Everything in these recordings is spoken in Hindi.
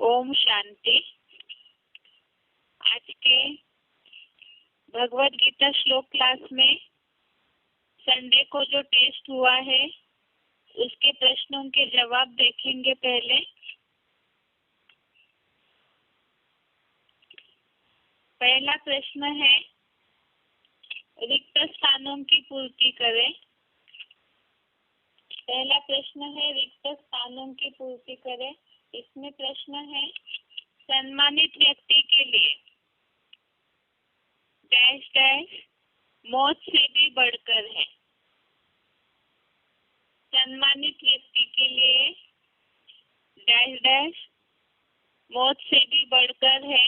ओम शांति। आज के भगवत गीता श्लोक क्लास में संडे को जो टेस्ट हुआ है उसके प्रश्नों के जवाब देखेंगे। पहला प्रश्न है, रिक्त स्थानों की पूर्ति करें। पहला प्रश्न है, रिक्त स्थानों की पूर्ति करें। इसमें प्रश्न है, सम्मानित व्यक्ति के लिए डैश डैश मौत से भी बढ़कर है। सम्मानित व्यक्ति के लिए डैश डैश मौत से भी बढ़कर है।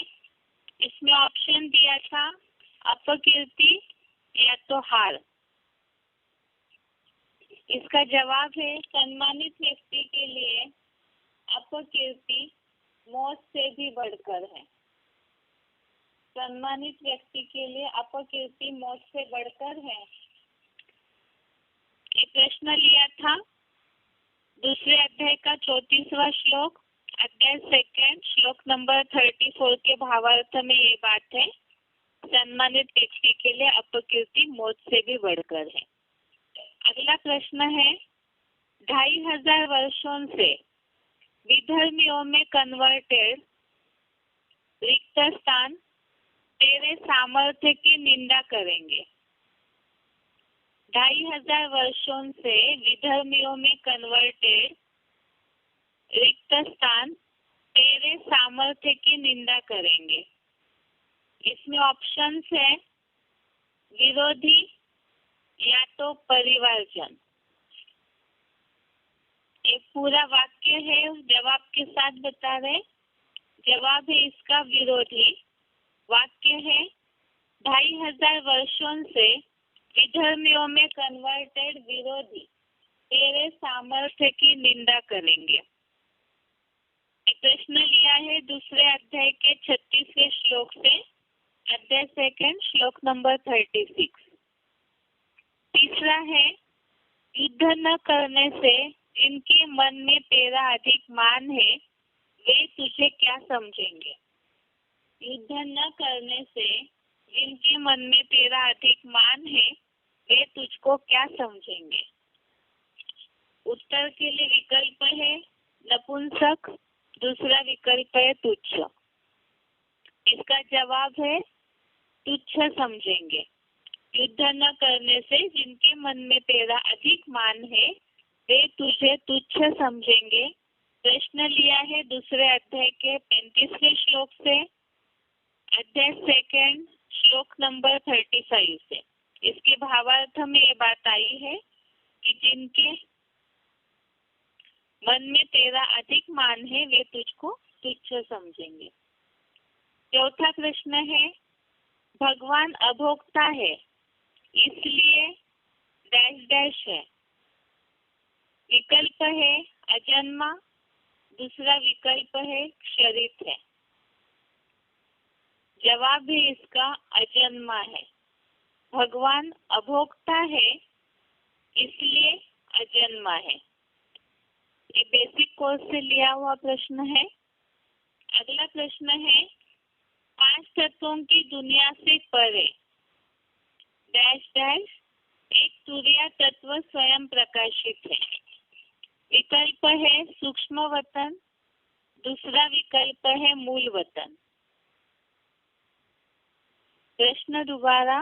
इसमें ऑप्शन दिया था अपकीर्ति या तो हार। इसका जवाब है, सम्मानित व्यक्ति के लिए अपकीर्ति मौत से भी बढ़कर है। सम्मानित व्यक्ति के लिए अपकीर्ति मौत से बढ़कर है। ये प्रश्न लिया था दूसरे अध्याय का 34वां श्लोक, अध्याय सेकंड, श्लोक नंबर 34 के भावार्थ में ये बात है, सम्मानित व्यक्ति के लिए अपकीर्ति मौत से भी बढ़कर है। अगला प्रश्न है, 2500 वर्षों से विधर्मियों में कन्वर्टेड रिक्त स्थान तेरे सामर्थ्य की निंदा करेंगे। 2500 वर्षों से विधर्मियों में कन्वर्टेड रिक्त स्थान तेरे सामर्थ्य की निंदा करेंगे। इसमें ऑप्शंस है विरोधी या तो परिवारजन। एक पूरा वाक्य है, जवाब के साथ बता रहे। जवाब है इसका विरोधी। वाक्य है, 2500 वर्षों से विधर्मियों में कन्वर्टेड विरोधी तेरे सामर्थ्य की निंदा करेंगे। प्रश्न लिया है दूसरे अध्याय के 36वें श्लोक से, अध्याय सेकंड, श्लोक नंबर 36। तीसरा है, युद्ध न करने से इनके मन में तेरा अधिक मान है, वे तुझे क्या समझेंगे। युद्ध न करने से जिनके मन में तेरा अधिक मान है, वे तुझको क्या समझेंगे। उत्तर के लिए विकल्प है नपुंसक, दूसरा विकल्प है तुच्छ। इसका जवाब है तुच्छ समझेंगे। युद्ध न करने से जिनके मन में तेरा अधिक मान है, वे तुझे तुच्छ समझेंगे। प्रश्न लिया है दूसरे अध्याय के 35वें श्लोक से, अध्याय सेकंड, श्लोक नंबर 35 से। इसके भावार्थ में ये बात आई है कि जिनके मन में तेरा अधिक मान है, वे तुझको तुच्छ समझेंगे। चौथा प्रश्न है, भगवान अभोक्ता है, इसलिए डैश डैश है। विकल्प है अजन्मा, दूसरा विकल्प है क्षरित है। जवाब है इसका अजन्मा है। भगवान अभोक्ता है, इसलिए अजन्मा है। ये बेसिक कोर्स से लिया हुआ प्रश्न है। अगला प्रश्न है, 5 तत्वों की दुनिया से परे डैश डैश एक तुरीय तत्व स्वयं प्रकाशित है। विकल्प है सूक्ष्म वतन, दूसरा विकल्प है मूल वतन। प्रश्न दोबारा,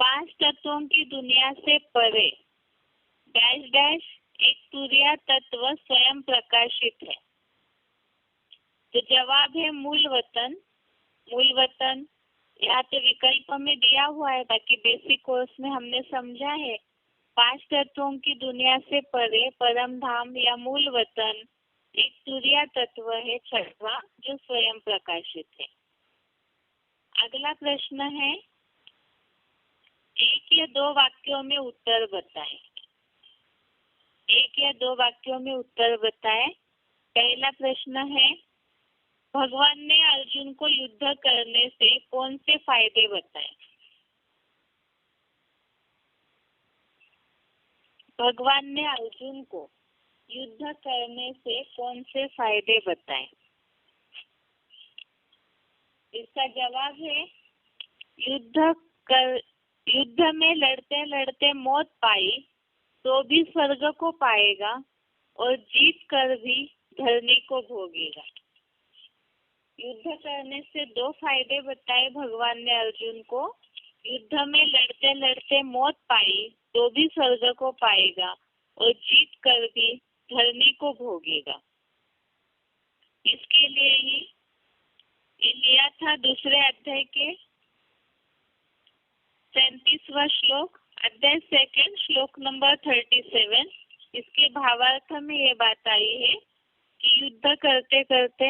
5 तत्वों की दुनिया से परे डैश डैश एक तुरीय तत्व स्वयं प्रकाशित है। तो जवाब है मूल वतन। मूल वतन यहाँ पे विकल्प में दिया हुआ है, बाकी बेसिक कोर्स में हमने समझा है 5 तत्वों की दुनिया से परे परम धाम या मूल वतन एक तुरीय तत्व है, छठवां, जो स्वयं प्रकाशित है। अगला प्रश्न है, 1 या 2 वाक्यों में उत्तर बताएं। 1 या 2 वाक्यों में उत्तर बताएं। पहला प्रश्न है, भगवान ने अर्जुन को युद्ध करने से कौन से फायदे बताए। भगवान ने अर्जुन को युद्ध करने से कौन से फायदे बताए। इसका जवाब है युद्ध में लड़ते लड़ते मौत पाई तो भी स्वर्ग को पाएगा और जीत कर भी धरनी को भोगेगा। युद्ध करने से दो फायदे बताए भगवान ने अर्जुन को। युद्ध में लड़ते लड़ते मौत पाई तो भी स्वर्ग को पाएगा और जीत कर भी धरनी को भोगेगा। इसके लिए ही ये लिया था दूसरे अध्याय के 37वां श्लोक, अध्याय सेकंड, श्लोक नंबर 37। इसके भावार्थ में ये बात आई है कि युद्ध करते करते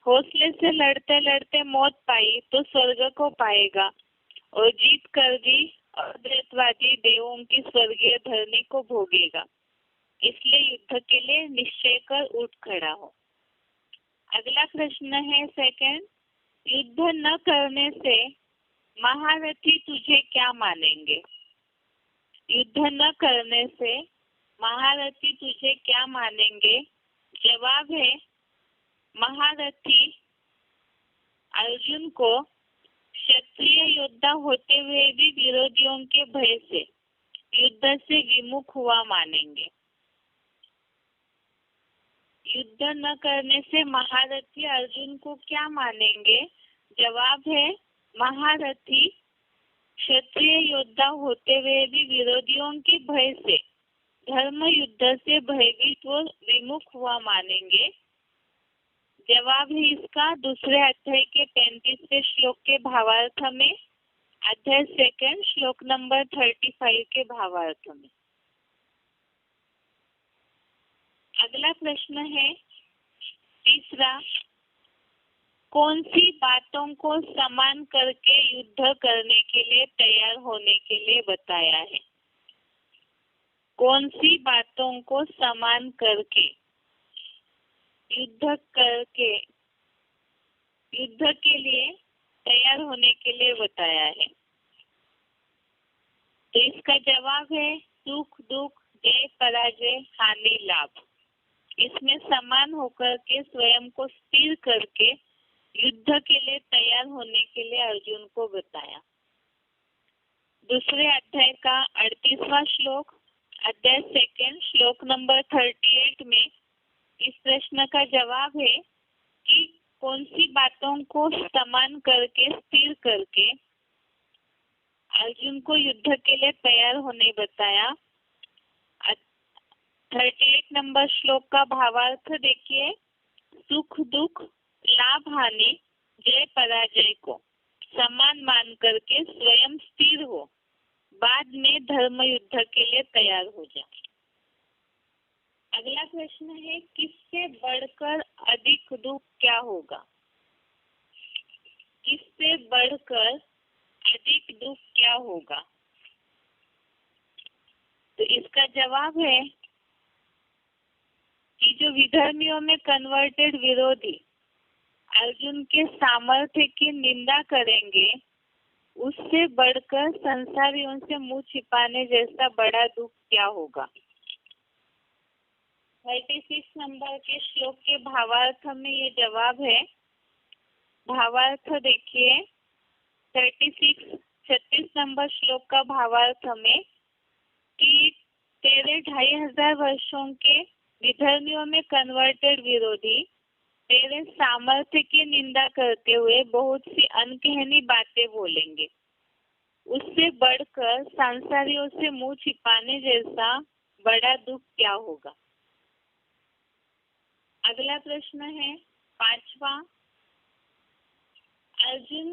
हौसले से लड़ते लड़ते मौत पाई तो स्वर्ग को पाएगा और जीत कर भी अद्वैतवादी देवों की स्वर्गीय धरनी को भोगेगा। इसलिए युद्ध के लिए निश्चय कर उठ खड़ा हो। अगला प्रश्न है सेकंड, युद्ध न करने से महारथी तुझे क्या मानेंगे? युद्ध न करने से महारथी तुझे क्या मानेंगे? जवाब है महारथी अर्जुन को क्षत्रिय योद्धा होते हुए भी विरोधियों के भय से युद्ध से विमुख हुआ मानेंगे। युद्ध न करने से महारथी अर्जुन को क्या मानेंगे? जवाब है महारथी क्षत्रिय योद्धा होते हुए भी विरोधियों के भय से धर्म युद्ध से भयभीत व विमुख हुआ मानेंगे। जवाब है इसका दूसरे अध्याय के 35वें श्लोक के भावार्थ में, अध्याय सेकंड, श्लोक नंबर 35 के भावार्थ में। अगला प्रश्न है तीसरा, कौन सी बातों को समान करके युद्ध करने के लिए तैयार होने के लिए बताया है? कौन सी बातों को समान करके युद्ध के लिए तैयार होने के लिए बताया है? तो इसका जवाब है सुख दुख, जय पराजय, हानि लाभ। इसमें समान होकर के स्वयं को स्थिर करके युद्ध के लिए तैयार होने के लिए अर्जुन को बताया। दूसरे अध्याय का 38वां श्लोक, अध्याय सेकंड, श्लोक नंबर 38 में इस प्रश्न का जवाब है कि कौन सी बातों को समान करके स्थिर करके अर्जुन को युद्ध के लिए तैयार होने बताया। 38 नंबर श्लोक का भावार्थ देखिए, सुख दुख, लाभ हानि, जय पराजय को समान मान करके स्वयं स्थिर हो, बाद में धर्म युद्ध के लिए तैयार हो जाए। अगला प्रश्न है किससे बढ़कर अधिक दुख क्या होगा? किससे बढ़कर अधिक दुख क्या होगा? तो इसका जवाब है कि जो विधर्मियों में कन्वर्टेड विरोधी अर्जुन के सामर्थ्य की निंदा करेंगे, उससे बढ़कर संसारियों से मुंह छिपाने जैसा बड़ा दुख क्या होगा? 36 नंबर के श्लोक के भावार्थ में ये जवाब है। भावार्थ देखिए 36 नंबर श्लोक का भावार्थ में कि तेरे 2500 वर्षों के विधर्मियों में कन्वर्टेड विरोधी तेरे सामर्थ्य की निंदा करते हुए बहुत सी अनकहनी बातें बोलेंगे, उससे बढ़कर सांसारियों से मुंह छिपाने जैसा बड़ा दुख क्या होगा? अगला प्रश्न है 5वां, अर्जुन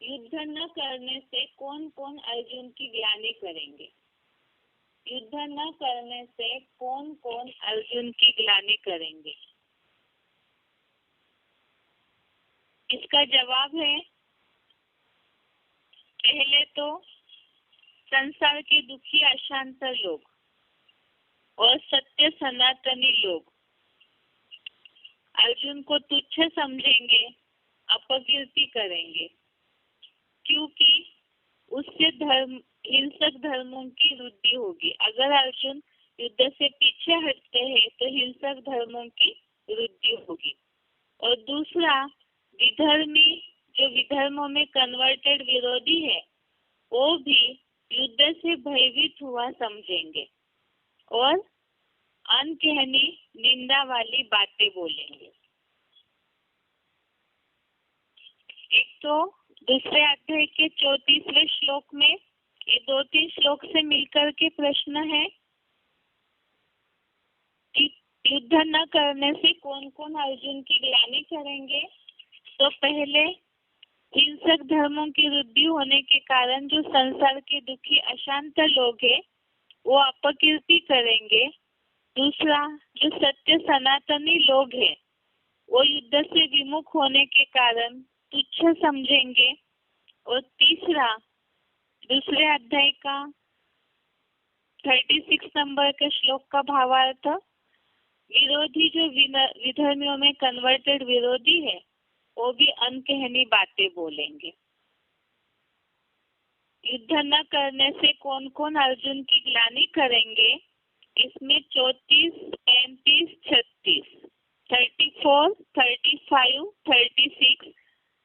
युद्ध न करने से कौन कौन अर्जुन की ग्लानि करेंगे? युद्ध न करने से कौन कौन अर्जुन की ग्लानि करेंगे? इसका जवाब है पहले तो संसार के दुखी अशांत लोग और सत्य सनातनी लोग अर्जुन को तुच्छ समझेंगे, अपकीर्ति करेंगे, क्योंकि उससे हिंसक धर्मों की वृद्धि होगी। अगर अर्जुन युद्ध से पीछे हटते हैं तो हिंसक धर्मों की वृद्धि होगी। और दूसरा, अधर्मी जो विधर्मों में कन्वर्टेड विरोधी है वो भी युद्ध से भयभीत हुआ समझेंगे और अनकहनी निंदा वाली बातें बोलेंगे। एक तो दूसरे अध्याय के 34वें श्लोक में ये 2-3 श्लोक से मिलकर के प्रश्न है कि युद्ध न करने से कौन कौन अर्जुन की ग्लानि करेंगे। तो पहले हिंसक धर्मों की वृद्धि होने के कारण जो संसार के दुखी अशांत लोग हैं वो अपकीर्ति करेंगे। दूसरा जो सत्य सनातनी लोग हैं वो युद्ध से विमुख होने के कारण तुच्छ समझेंगे। और तीसरा दूसरे अध्याय का 36 नंबर के श्लोक का भावार्थ विरोधी जो विधर्मियों में कन्वर्टेड विरोधी है वो भी अनकहनी बातें बोलेंगे। युद्ध न करने से कौन कौन अर्जुन की ग्लानि करेंगे इसमें 34, 35, 36, 34, 35, 36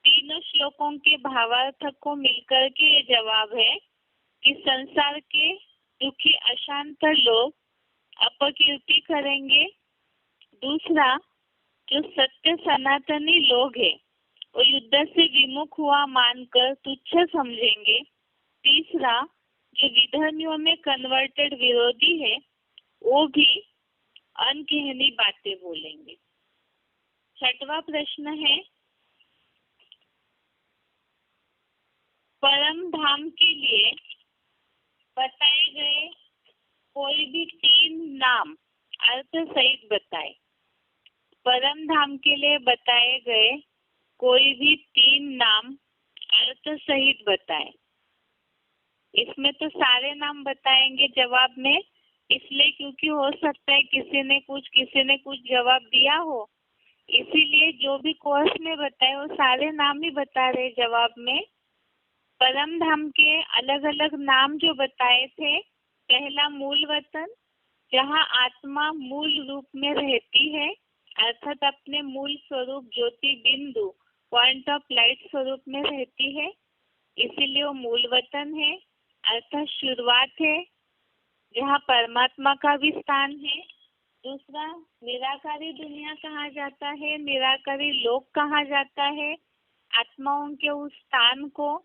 तीनों श्लोकों के भावार्थ को मिलकर के ये जवाब है कि संसार के दुखी अशांत लोग अपकीर्ति करेंगे। दूसरा जो सत्य सनातनी लोग हैं वो युद्ध से विमुख हुआ मानकर तुच्छ समझेंगे। तीसरा जो विधर्मियों में कन्वर्टेड विरोधी है वो भी अनकहनी बातें बोलेंगे। छठवां प्रश्न है परम धाम के लिए बताए गए कोई भी 3 नाम अर्थ सहित बताए। परम धाम के लिए बताए गए कोई भी 3 नाम अर्थ सहित बताए। इसमें तो सारे नाम बताएंगे जवाब में, इसलिए क्योंकि हो सकता है किसी ने कुछ जवाब दिया हो, इसीलिए जो भी कोर्स में बताए वो सारे नाम ही बता रहे जवाब में। परम धाम के अलग अलग नाम जो बताए थे, पहला मूल वतन जहाँ आत्मा मूल रूप में रहती है अर्थात अपने मूल स्वरूप ज्योति बिंदु पॉइंट ऑफ लाइट स्वरूप में रहती है, इसीलिए वो मूल वतन है अर्थात शुरुआत है जहाँ परमात्मा का भी स्थान है। दूसरा निराकारी दुनिया कहा जाता है, निराकारी लोक कहा जाता है आत्माओं के उस स्थान को।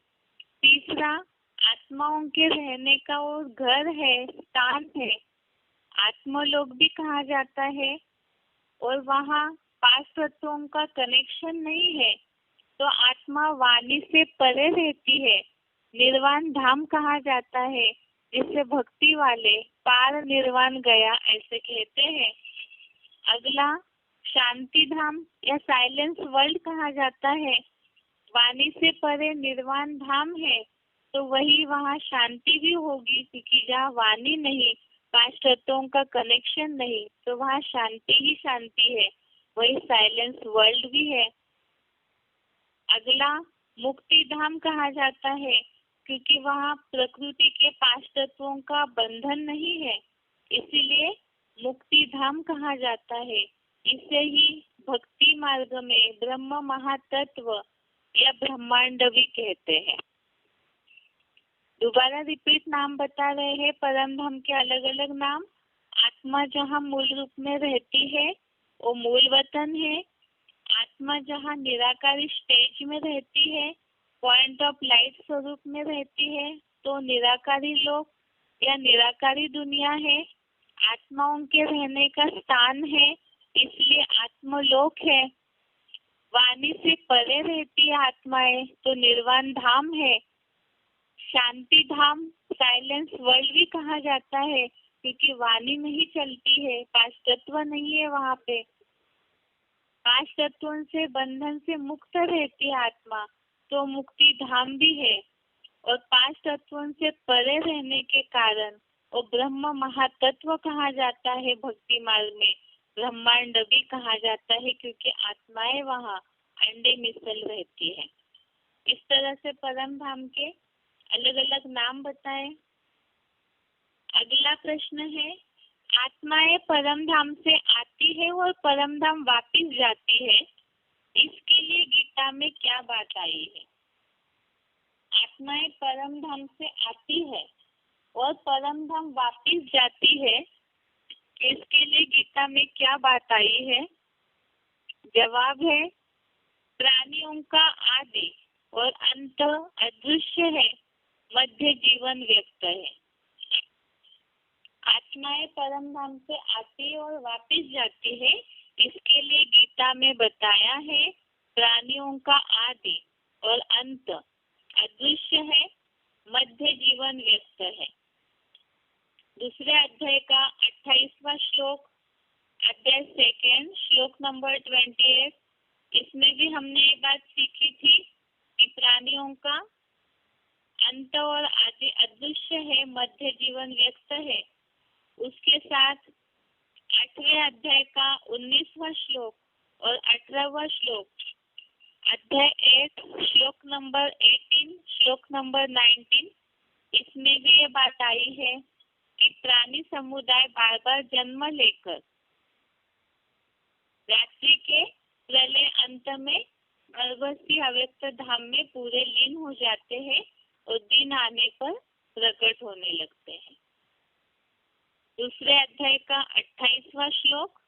तीसरा आत्माओं के रहने का वो घर है, स्थान है, आत्मलोक भी कहा जाता है। और वहाँ 5 तत्वों का कनेक्शन नहीं है तो आत्मा वाणी से परे रहती है, निर्वाण धाम कहा जाता है जिसे भक्ति वाले पार निर्वाण गया ऐसे कहते हैं। अगला शांति धाम या साइलेंस वर्ल्ड कहा जाता है, वाणी से परे निर्वाण धाम है तो वही वहाँ शांति भी होगी क्योंकि जहाँ वाणी नहीं 5 तत्वों का कनेक्शन नहीं तो वहाँ शांति ही शांति है, वही साइलेंस वर्ल्ड भी है। अगला मुक्ति धाम कहा जाता है क्योंकि वहाँ प्रकृति के 5 तत्वों का बंधन नहीं है, इसीलिए मुक्ति धाम कहा जाता है। इसे ही भक्ति मार्ग में ब्रह्म महातत्व या ब्रह्मांड भी कहते हैं। दोबारा रिपीट नाम बता रहे हैं परम धाम के अलग अलग नाम। आत्मा जहाँ मूल रूप में रहती है वो मूल वतन है। आत्मा जहाँ निराकारी स्टेज में रहती है, पॉइंट ऑफ लाइट स्वरूप में रहती है तो निराकारी लोक या निराकारी दुनिया है। आत्माओं के रहने का स्थान है इसलिए आत्मलोक है। वाणी से परे रहती है आत्माएं तो निर्वाण धाम है। शांति धाम साइलेंस वर्ल्ड भी कहा जाता है क्योंकि वाणी नहीं चलती है, 5 तत्व नहीं है वहाँ पे। 5 तत्वों से बंधन से मुक्त रहती है आत्मा तो मुक्ति धाम भी है। और 5 तत्वों से परे रहने के कारण वो ब्रह्म महातत्व कहा जाता है। भक्ति मार्ग में ब्रह्मांड भी कहा जाता है क्योंकि आत्माएं वहाँ अंडे मिसल रहती है। इस तरह से परम धाम के अलग अलग नाम बताए। अगला प्रश्न है आत्माएं परम धाम से आती है और परम धाम वापिस जाती है इसके लिए गीता में क्या बात आई है? आत्माएं परम धाम से आती है और परम धाम वापिस जाती है, इसके लिए गीता में क्या बात आई है? जवाब है, प्राणियों का आदि और अंत अदृश्य है, मध्य जीवन व्यक्त है। आत्माएं परम धाम से आती और वापिस जाती है, इसके लिए गीता में बताया है, प्राणियों का आदि और अंत अदृश्य है, मध्य जीवन व्यक्त है। दूसरे अध्याय का 28वां श्लोक, अध्याय सेकेंड, श्लोक नंबर 28, इसमें भी हमने ये बात सीखी थी कि प्राणियों का अंत और आदि अदृश्य है, मध्य जीवन व्यक्त है। उसके साथ 8वें अध्याय का 19वां श्लोक और 18वां श्लोक, अध्याय 8, श्लोक नंबर 18, श्लोक नंबर 19, इसमें भी ये बात आई है कि प्राणी समुदाय बार बार जन्म लेकर रात्रि के प्रलय अंत में गर्भस्थी अव्यक्त धाम में पूरे लीन हो जाते हैं और दिन आने पर प्रकट होने लगते हैं। दूसरे अध्याय का 28वां श्लोक,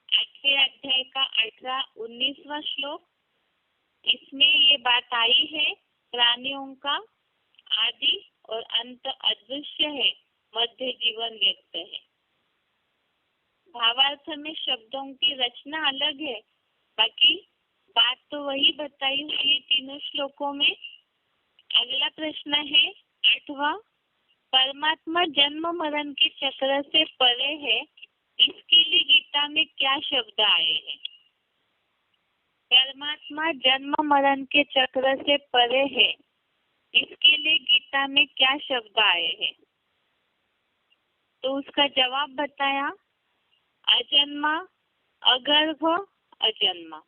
8वें अध्याय का 18-19वां श्लोक, इसमें ये बात आई है, प्राणियों का आदि और अंत अदृश्य है, मध्य जीवन व्यक्त है। भावार्थ में शब्दों की रचना अलग है, बाकी बात तो वही बताई हुई है तीनों श्लोकों में। अगला प्रश्न है 8वां, परमात्मा जन्म मरण के चक्र से परे है, इसके लिए गीता में क्या शब्द आए हैं? परमात्मा जन्म मरण के चक्र से परे है, इसके लिए गीता में क्या शब्द आए हैं? तो उसका जवाब बताया, अजन्मा, अगर्भ, अजन्मा।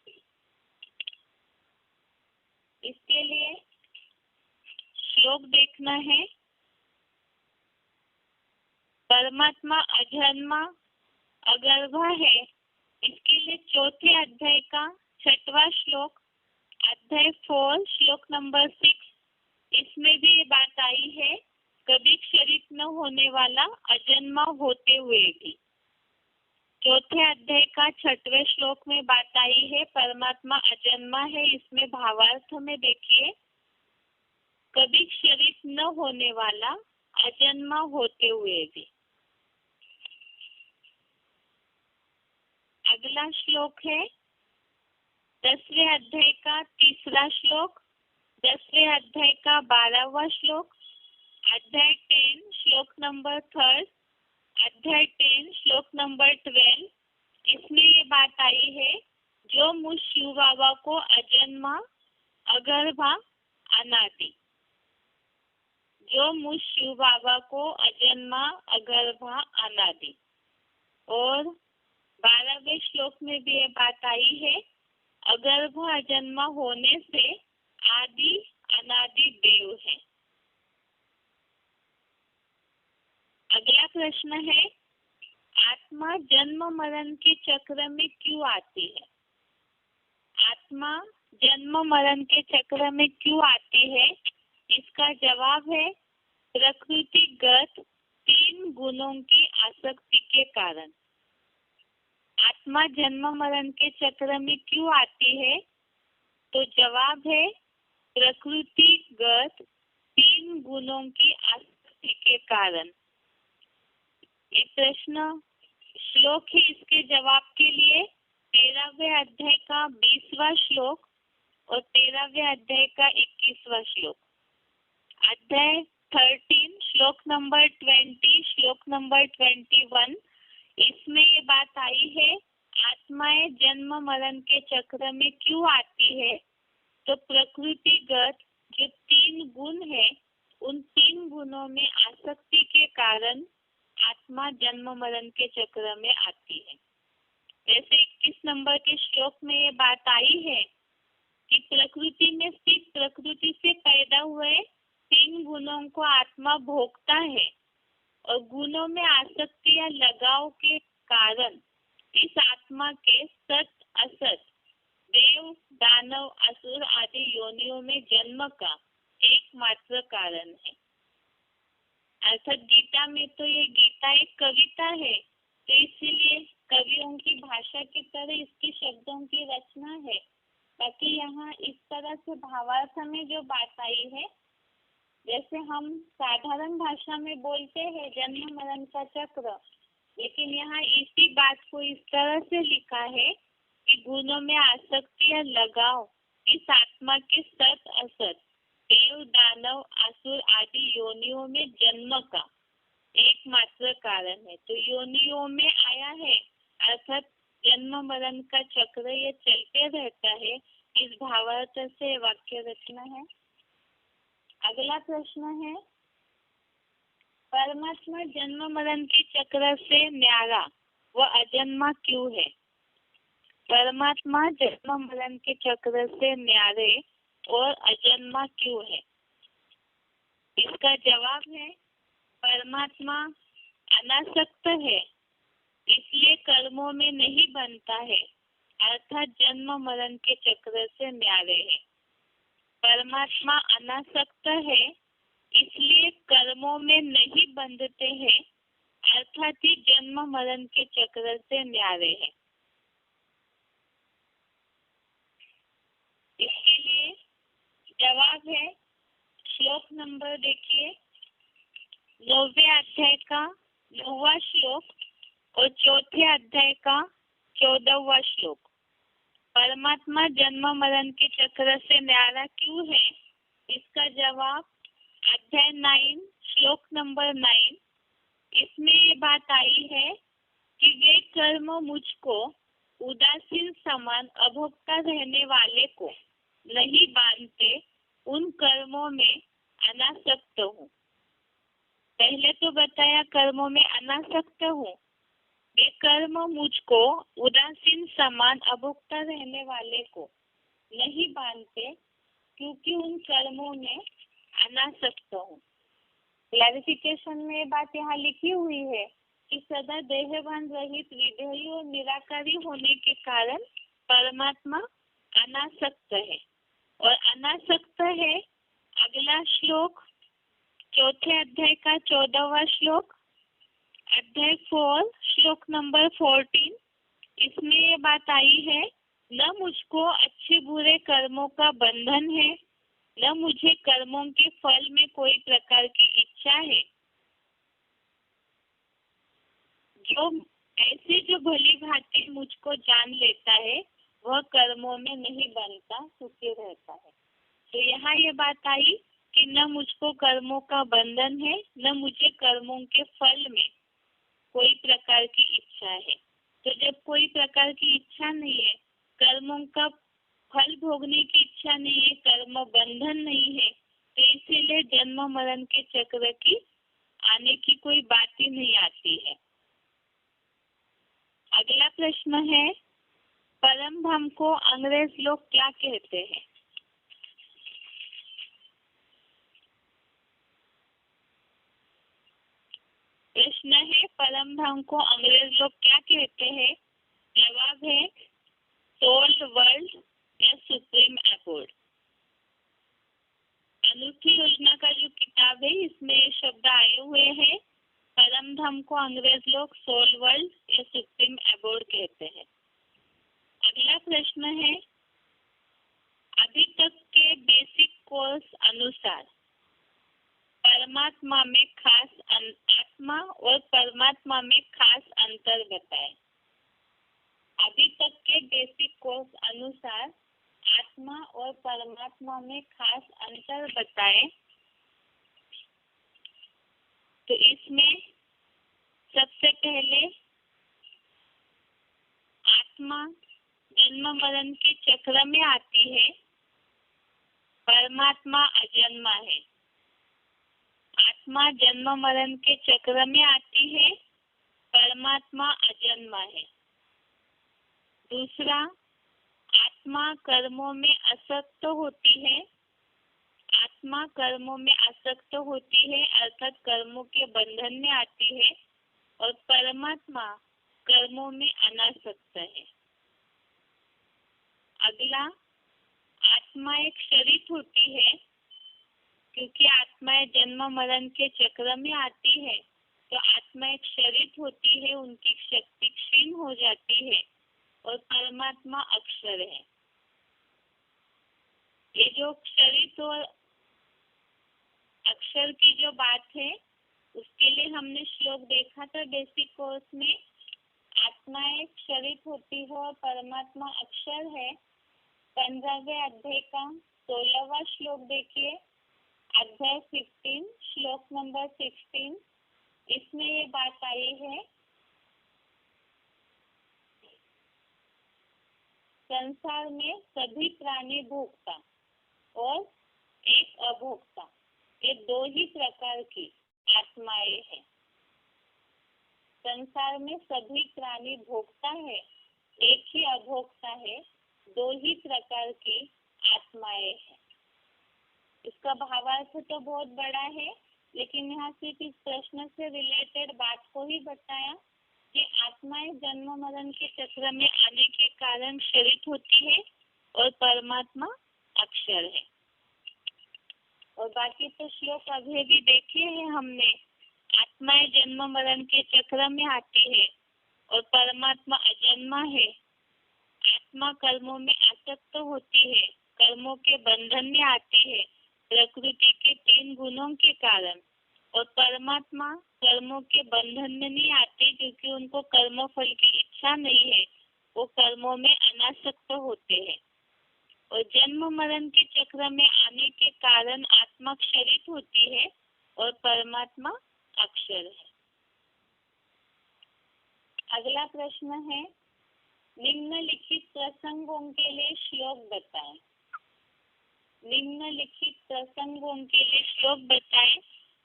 इसके लिए श्लोक देखना है। परमात्मा अजन्मा अगर्भ है, इसके लिए चौथे अध्याय का 6वां श्लोक, अध्याय 4, श्लोक नंबर 6, इसमें भी ये बात आई है, कभी क्षरित न होने वाला, अजन्मा होते हुए भी। चौथे अध्याय का 6वें श्लोक में बात आई है, परमात्मा अजन्मा है, इसमें भावार्थ में देखिए, कभी क्षरित न होने वाला, अजन्मा होते हुए भी। अगला श्लोक है 10वें अध्याय का 3रा श्लोक, 10वें अध्याय का 12वां श्लोक, अध्याय 10, श्लोक नंबर 3, अध्याय 10, श्लोक नंबर 12, इसमें ये बात आई है, जो मुझ शिव बाबा को अजन्मा, अगर्भा, अनादि, जो मुझ शिव बाबा को अजन्मा, अगर्भा, अनादि। और 12वें श्लोक में भी ये बात आई है, अगर्भ अजन्मा होने से आदि अनादि देव है। अगला प्रश्न है, आत्मा जन्म मरण के चक्र में क्यों आती है? आत्मा जन्म मरण के चक्र में क्यों आती है? इसका जवाब है, प्रकृतिगत 3 गुणों की आसक्ति के कारण। आत्मा जन्म मरण के चक्र में क्यों आती है? तो जवाब है, प्रकृतिगत 3 गुणों की आसक्ति के कारण। ये प्रश्न श्लोक है, इसके जवाब के लिए 13वें अध्याय का 20वां श्लोक और 13वें अध्याय का 21वां श्लोक, अध्याय 13, श्लोक नंबर 20, श्लोक नंबर 21, इसमें ये बात आई है, आत्माएं जन्म मरण के चक्र में क्यों आती है? तो प्रकृतिगत जो 3 गुण है, उन 3 गुणों में आसक्ति के कारण आत्मा जन्म मरण के चक्र में आती है। जैसे 21 नंबर के श्लोक में ये बात आई है कि प्रकृति में स्थित, प्रकृति से पैदा हुए 3 गुणों को आत्मा भोगता है और गुणों में आसक्ति या लगाव के कारण इस आत्मा के सत असत देव, दानव, असुर आदि योनियों में जन्म का एकमात्र कारण है। अर्थात गीता में तो ये गीता एक कविता है, तो इसीलिए कवियों की भाषा की तरह इसकी शब्दों की रचना है। बाकी यहाँ इस तरह से भावार्थ में जो बात आई है, जैसे हम साधारण भाषा में बोलते हैं जन्म मरण का चक्र, लेकिन यहाँ इसी बात को इस तरह से लिखा है कि गुणों में आसक्ति या लगाव इस आत्मा के सत असत, देव, दानव, असुर आदि योनियों में जन्म का एकमात्र कारण है। तो योनियों में आया है अर्थात जन्म मरण का चक्र ये चलते रहता है, इस भावार्थ से वाक्य रचना है। अगला प्रश्न है, परमात्मा जन्म मरण के चक्र से न्यारा व अजन्मा क्यों है? परमात्मा जन्म मरण के चक्र से न्यारे और अजन्मा क्यों है? इसका जवाब है, परमात्मा अनासक्त है, इसलिए कर्मों में नहीं बनता है, अर्थात जन्म मरण के चक्र से न्यारे है। परमात्मा अनासक्त है, इसलिए कर्मों में नहीं बंधते हैं, अर्थात ही जन्म मरण के चक्र से न्यारे है। इसके लिए जवाब है, श्लोक नंबर देखिए, 9वें अध्याय का 9वां श्लोक और 4थे अध्याय का 14वां श्लोक। परमात्मा जन्म मरण के चक्र से न्यारा क्यों है? इसका जवाब अध्याय 9 श्लोक नंबर 9, इसमें ये बात आई है कि वे कर्म मुझको उदासीन समान अभोक्ता रहने वाले को नहीं बांधते, उन कर्मों में अनासक्त हूँ। पहले तो बताया कर्मों में अनासक्त हूँ, वे कर्म मुझको उदासीन समान अभोक्ता रहने वाले को नहीं बांधते, क्योंकि उन कर्मों में अनासक्त हूँ। क्लैरिफिकेशन में ये बात यहाँ लिखी हुई है कि सदा देहभान रहित विधेयी और निराकारी होने के कारण परमात्मा अनासक्त है। और अनासक्त है, अगला श्लोक 4थे अध्याय का 14वां श्लोक, अध्याय 4 श्लोक नंबर 14, इसमें ये बात आई है, न मुझको अच्छे बुरे कर्मों का बंधन है, न मुझे कर्मों के फल में कोई प्रकार की इच्छा है। जो भली भांति मुझको जान लेता है, वह कर्मों में नहीं बनता, सुखी रहता है। तो यहाँ ये बात आई कि न मुझको कर्मों का बंधन है, न मुझे कर्मों के फल में कोई प्रकार की इच्छा है। तो जब कोई प्रकार की इच्छा नहीं है, कर्मों का फल भोगने की इच्छा नहीं है, कर्म बंधन नहीं है, तो इसीलिए जन्म मरण के चक्र की आने की कोई बात ही नहीं आती है। अगला प्रश्न है, परम धाम को अंग्रेज लोग क्या कहते हैं? प्रश्न है, परम धाम को अंग्रेज लोग क्या कहते हैं? जवाब है, सोल वर्ल्ड या सुप्रीम एबोर्ड। अनूठी योजना का जो किताब है, इसमें ये शब्द आए हुए हैं। परम धाम को अंग्रेज लोग सोल वर्ल्ड या सुप्रीम एबोर्ड कहते हैं। अगला प्रश्न है, अभी तक के बेसिक कोर्स अनुसार परमात्मा में खास आत्मा और परमात्मा में खास अंतर बताएं। अभी तक के बेसिक कोर्स अनुसार आत्मा और परमात्मा में खास अंतर बताएं। तो इसमें सबसे पहले आत्मा जन्म मरण के चक्र में आती है, परमात्मा अजन्मा है। आत्मा जन्म मरण के चक्र में आती है, परमात्मा अजन्मा है। दूसरा, आत्मा कर्मों में आसक्त होती है। आत्मा कर्मों में आसक्त होती है, अर्थात कर्मों के बंधन में आती है, और परमात्मा कर्मों में अनासक्त है। अगला, आत्मा एक क्षरित होती है, क्योंकि आत्माएं जन्म मरण के चक्र में आती है, तो आत्माएं क्षरित होती है, उनकी शक्ति क्षीण हो जाती है और परमात्मा अक्षर है। ये जो क्षरित और अक्षर की जो बात है, उसके लिए हमने श्लोक देखा था बेसिक कोर्स में। आत्माएं क्षरित होती है और परमात्मा अक्षर है। 15वें अध्याय का 16वां श्लोक देखिए, अध्याय 15 श्लोक नंबर 16। इसमें ये बात आई है, संसार में सभी प्राणी भोक्ता और एक अभोक्ता, ये दो ही प्रकार की आत्माएं हैं। संसार में सभी प्राणी भोक्ता है, एक ही अभोक्ता है, दो ही प्रकार की आत्माएं हैं। इसका भावार्थ तो बहुत बड़ा है, लेकिन यहाँ सिर्फ इस प्रश्न से रिलेटेड बात को ही बताया कि आत्माएं जन्म मरण के चक्र में आने के कारण क्षरित होती है और परमात्मा अक्षर है। और बाकी तो श्लोक अभी भी देखे हैं हमने। आत्माएं जन्म मरण के चक्र में आती है और परमात्मा अजन्मा है। आत्मा कर्मों में आसक्त होती है, कर्मों के बंधन में आती है प्रकृति के 3 गुणों के कारण, और परमात्मा कर्मों के बंधन में नहीं आते, क्योंकि उनको कर्म फल की इच्छा नहीं है, वो कर्मों में अनासक्त होते हैं। और जन्म मरण के चक्र में आने के कारण आत्मा क्षरित होती है और परमात्मा अक्षर है। अगला प्रश्न है, निम्नलिखित प्रसंगों के लिए श्लोक बताएं। निम्नलिखित प्रसंगों के लिए श्लोक बताएं।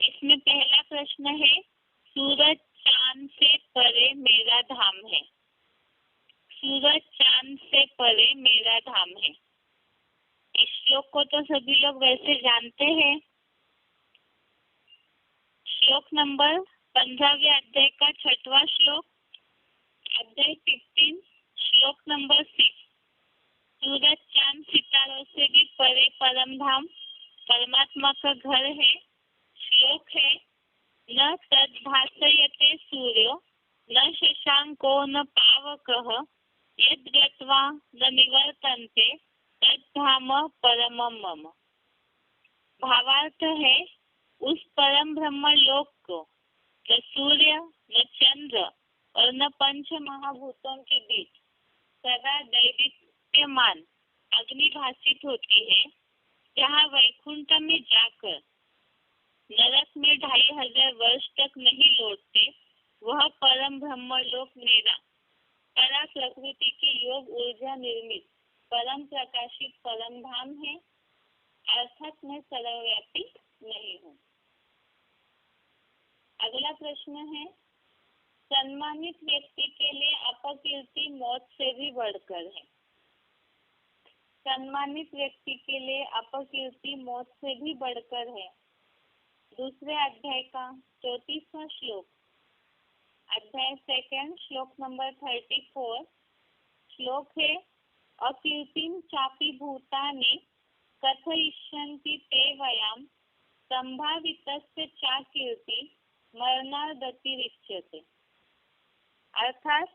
इसमें पहला प्रश्न है, सूरज चांद से परे मेरा धाम है। सूरज चांद से परे मेरा धाम है। इस श्लोक को तो सभी लोग वैसे जानते हैं। श्लोक नंबर 15वें अध्याय का 6वां श्लोक, अध्याय 15 श्लोक नंबर 6। सूरज चांद सितारों से भी परे परम धाम परमात्मा का घर है। श्लोक है, न तद्भासयते सूर्यो न शशांको न पावकः यद् गत्वा न निवर्तन्ते तद्धाम परमं मम। भावार्थ है, उस परम ब्रह्म लोक को न सूर्य न चंद्र और न पंच महाभूतों के बीच सदा दैदीप्यमान अग्नि भासित होती है, जहाँ वैकुंठ में जाकर नरक में 2500 वर्ष तक नहीं लौटते, वह परम ब्रह्म लोक मेरा परा प्रकृति की योग ऊर्जा निर्मित परम प्रकाशित परम धाम है, अर्थात मैं सर्वव्यापी नहीं हूँ। अगला प्रश्न है, सम्मानित व्यक्ति के लिए अपकीर्ति मौत से भी बढ़कर है। सम्मानित व्यक्ति के लिए अपकीर्ति मौत से भी बढ़कर है। दूसरे अध्याय का 34वां श्लोक, अध्याय 2 श्लोक नंबर 34। श्लोक है, अकीर्तिं चापि भूतानि कथयिष्यन्ति ते वयं संभावितस्य च कीर्ति मरणादतिरिच्यते। अर्थात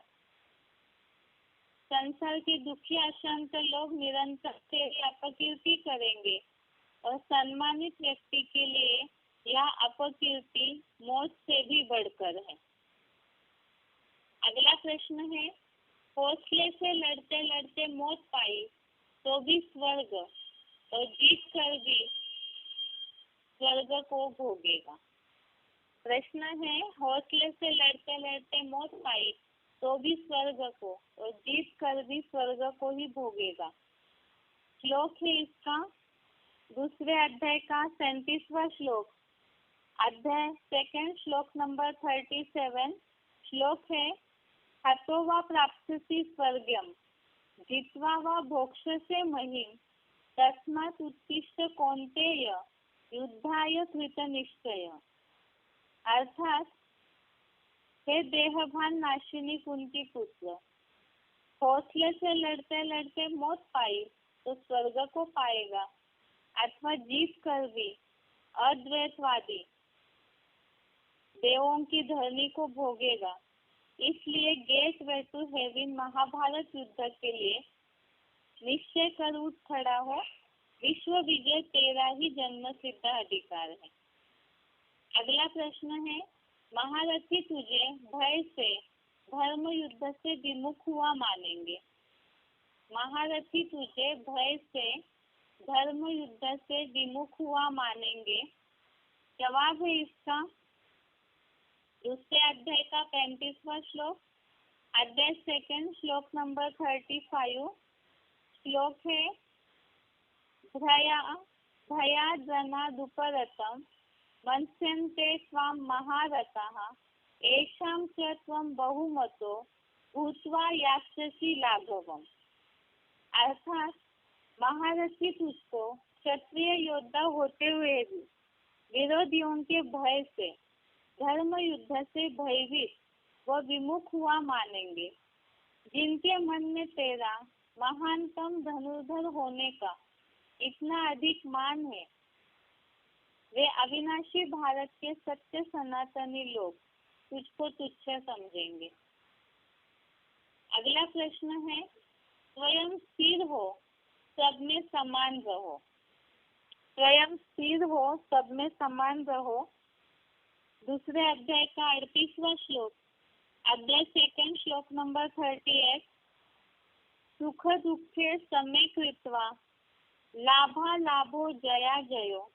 संसार के दुखी अशांत लोग निरंतर तेरी अपकीर्ति करेंगे और सम्मानित व्यक्ति के लिए यह अपकीर्ति मौत से भी बढ़कर है। अगला प्रश्न है, हौसले से लड़ते लड़ते मौत पाई तो भी स्वर्ग और जीत कर भी स्वर्ग को भोगेगा। प्रश्न है, हौसले से लड़ते लड़ते मौत पाई तो भी स्वर्ग को और जीत कर भी स्वर्ग को ही भोगेगा। श्लोक है इसका दूसरे अध्याय का 37वां श्लोक, अध्याय 2 श्लोक नंबर 37। श्लोक है, हतो वा प्राप्स्यसि स्वर्गम जित्वा वा भोक्ष्यसे महीम् तस्मात् उत्तिष्ठ कौन्तेय युद्धाय कृतनिश्चय। अर्थात, हे देहभान नाशिनी कुंती पुत्र, हौसले से लड़ते लड़ते मौत पाई तो स्वर्ग को पाएगा, अथवा जीत कर भी अद्वैतवादी देवों की धरनी को भोगेगा। इसलिए gateway to heaven Mahabharata युद्ध के लिए निश्चय कर उठ खड़ा हो। विश्व विजय तेरा ही जन्म सिद्ध अधिकार है। अगला प्रश्न है, महारथी तुझे भय से धर्म युद्ध से विमुख हुआ मानेंगे। महारथी तुझे भय से धर्म युद्ध से विमुख हुआ मानेंगे। जवाब है इसका दूसरे अध्याय का 35वां श्लोक, अध्याय सेकंड, श्लोक नंबर 35। श्लोक है, भया जना दुपरतम मन्स्यन्ते त्वां महारथः येषां च त्वं बहुमतो भूत्वा यास्यसि लाघवम्। अर्थात महारथी तुझको क्षत्रिय योद्धा होते हुए भी विरोधियों के भय से धर्म युद्ध से भयभीत व विमुख हुआ मानेंगे। जिनके मन में तेरा महानतम धनुर्धर होने का इतना अधिक मान है, वे अविनाशी भारत के सत्य सनातनी लोग तुझको तुच्छ समझेंगे। अगला प्रश्न है, स्वयं स्थिर हो सब में समान रहो। स्वयं स्थिर हो सब में समान रहो। दूसरे अध्याय का 38वां श्लोक, अध्याय सेकंड, श्लोक नंबर 38। सुख दुखे समे कृत्वा लाभा लाभो जया जयो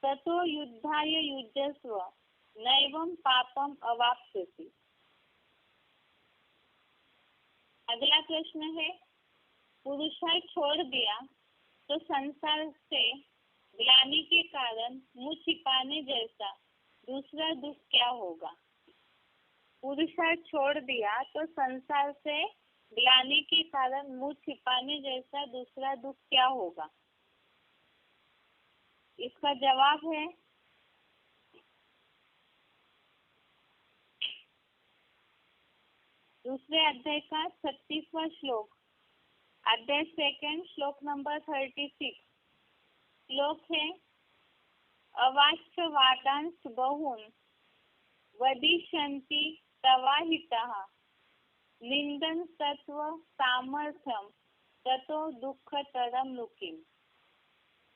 ततो युद्धाय युज्यस्व नैवं पापम अवाप्स्यसि। अगला प्रश्न है, पुरुषार्थ छोड़ दिया तो संसार से ग्लानि के कारण मुंह छिपाने जैसा दूसरा दुख क्या होगा। पुरुषार्थ छोड़ दिया तो संसार से ग्लानि के कारण मुंह छिपाने जैसा दूसरा दुख क्या होगा। इसका जवाब है दूसरे अध्याय का 36वां श्लोक, अध्याय सेकंड, श्लोक नंबर 36। श्लोक है, अवाच्य वादांश बहुन वदिष्यन्ति तवाहितः निंदन तत्व सामर्थ्यम ततो दुःखतरम लुकिम।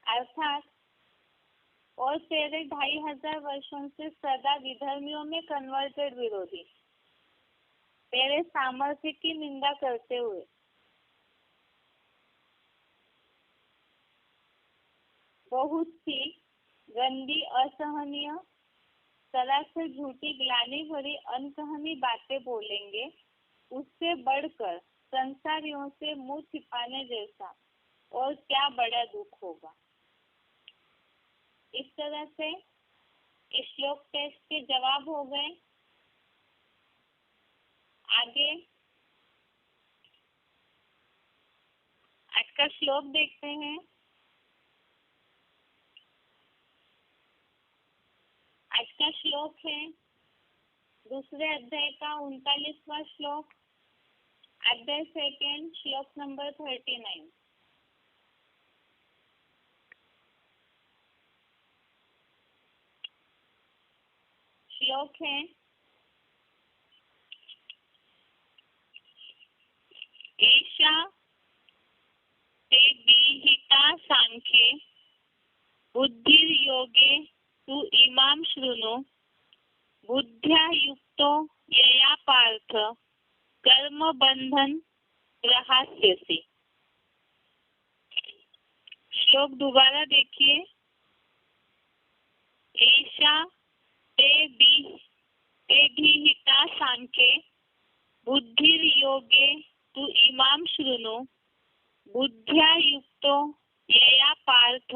अर्थात और तेरे 2500 वर्षों से सदा विधर्मियों में कन्वर्टेड विरोधी तेरे सामर्थ्य की निंदा करते हुए बहुत सी गंदी असहनीय तरह से झूठी ग्लानि भरी अनकहानी बातें बोलेंगे, उससे बढ़कर संसारियों से मुंह छिपाने जैसा और क्या बड़ा दुख होगा। इस तरह से इस श्लोक टेस्ट के जवाब हो गए। आगे आज का श्लोक देखते हैं। आज का श्लोक है दूसरे अध्याय का 39वां श्लोक, अध्याय सेकंड, श्लोक नंबर 39। श्लोक है, एषा ते विहिता सांख्ये बुद्धिर्योगे तु इमां शृणु बुद्ध्या युक्तो यया पार्थ कर्म बंधन प्रहास्यसि। श्लोक दोबारा देखिए। एषा ते विहिता सांख्ये बुद्धिर्योगे तु इमां शृणु बुद्ध्या युक्तो यया पार्थ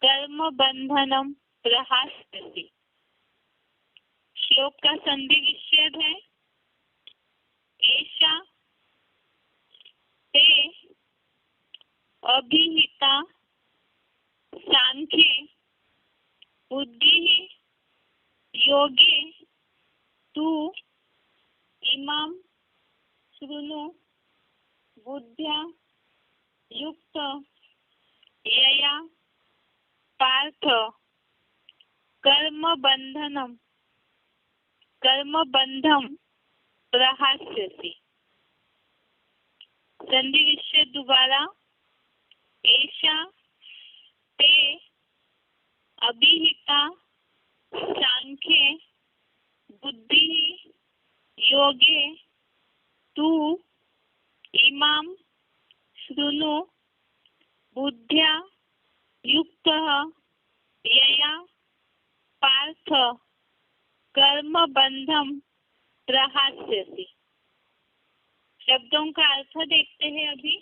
कर्म बंधनम प्रहास्यसि। श्लोक का संधि विच्छेद है, एषा ते अभिहिता सांख्ये बुद्धि योगे तु इमां शृणु बुद्ध्या युक्त यया पार्थ कर्मबंधम प्रहास्यसि। संधि विच्छेद दोबारा। एषा ते अभिहिता सांख्ये बुद्धि योगे तु इमां शृणु बुद्ध्या युक्तः यया पार्थ कर्मबंधम प्रहास्यसि। शब्दों का अर्थ देखते हैं अभी।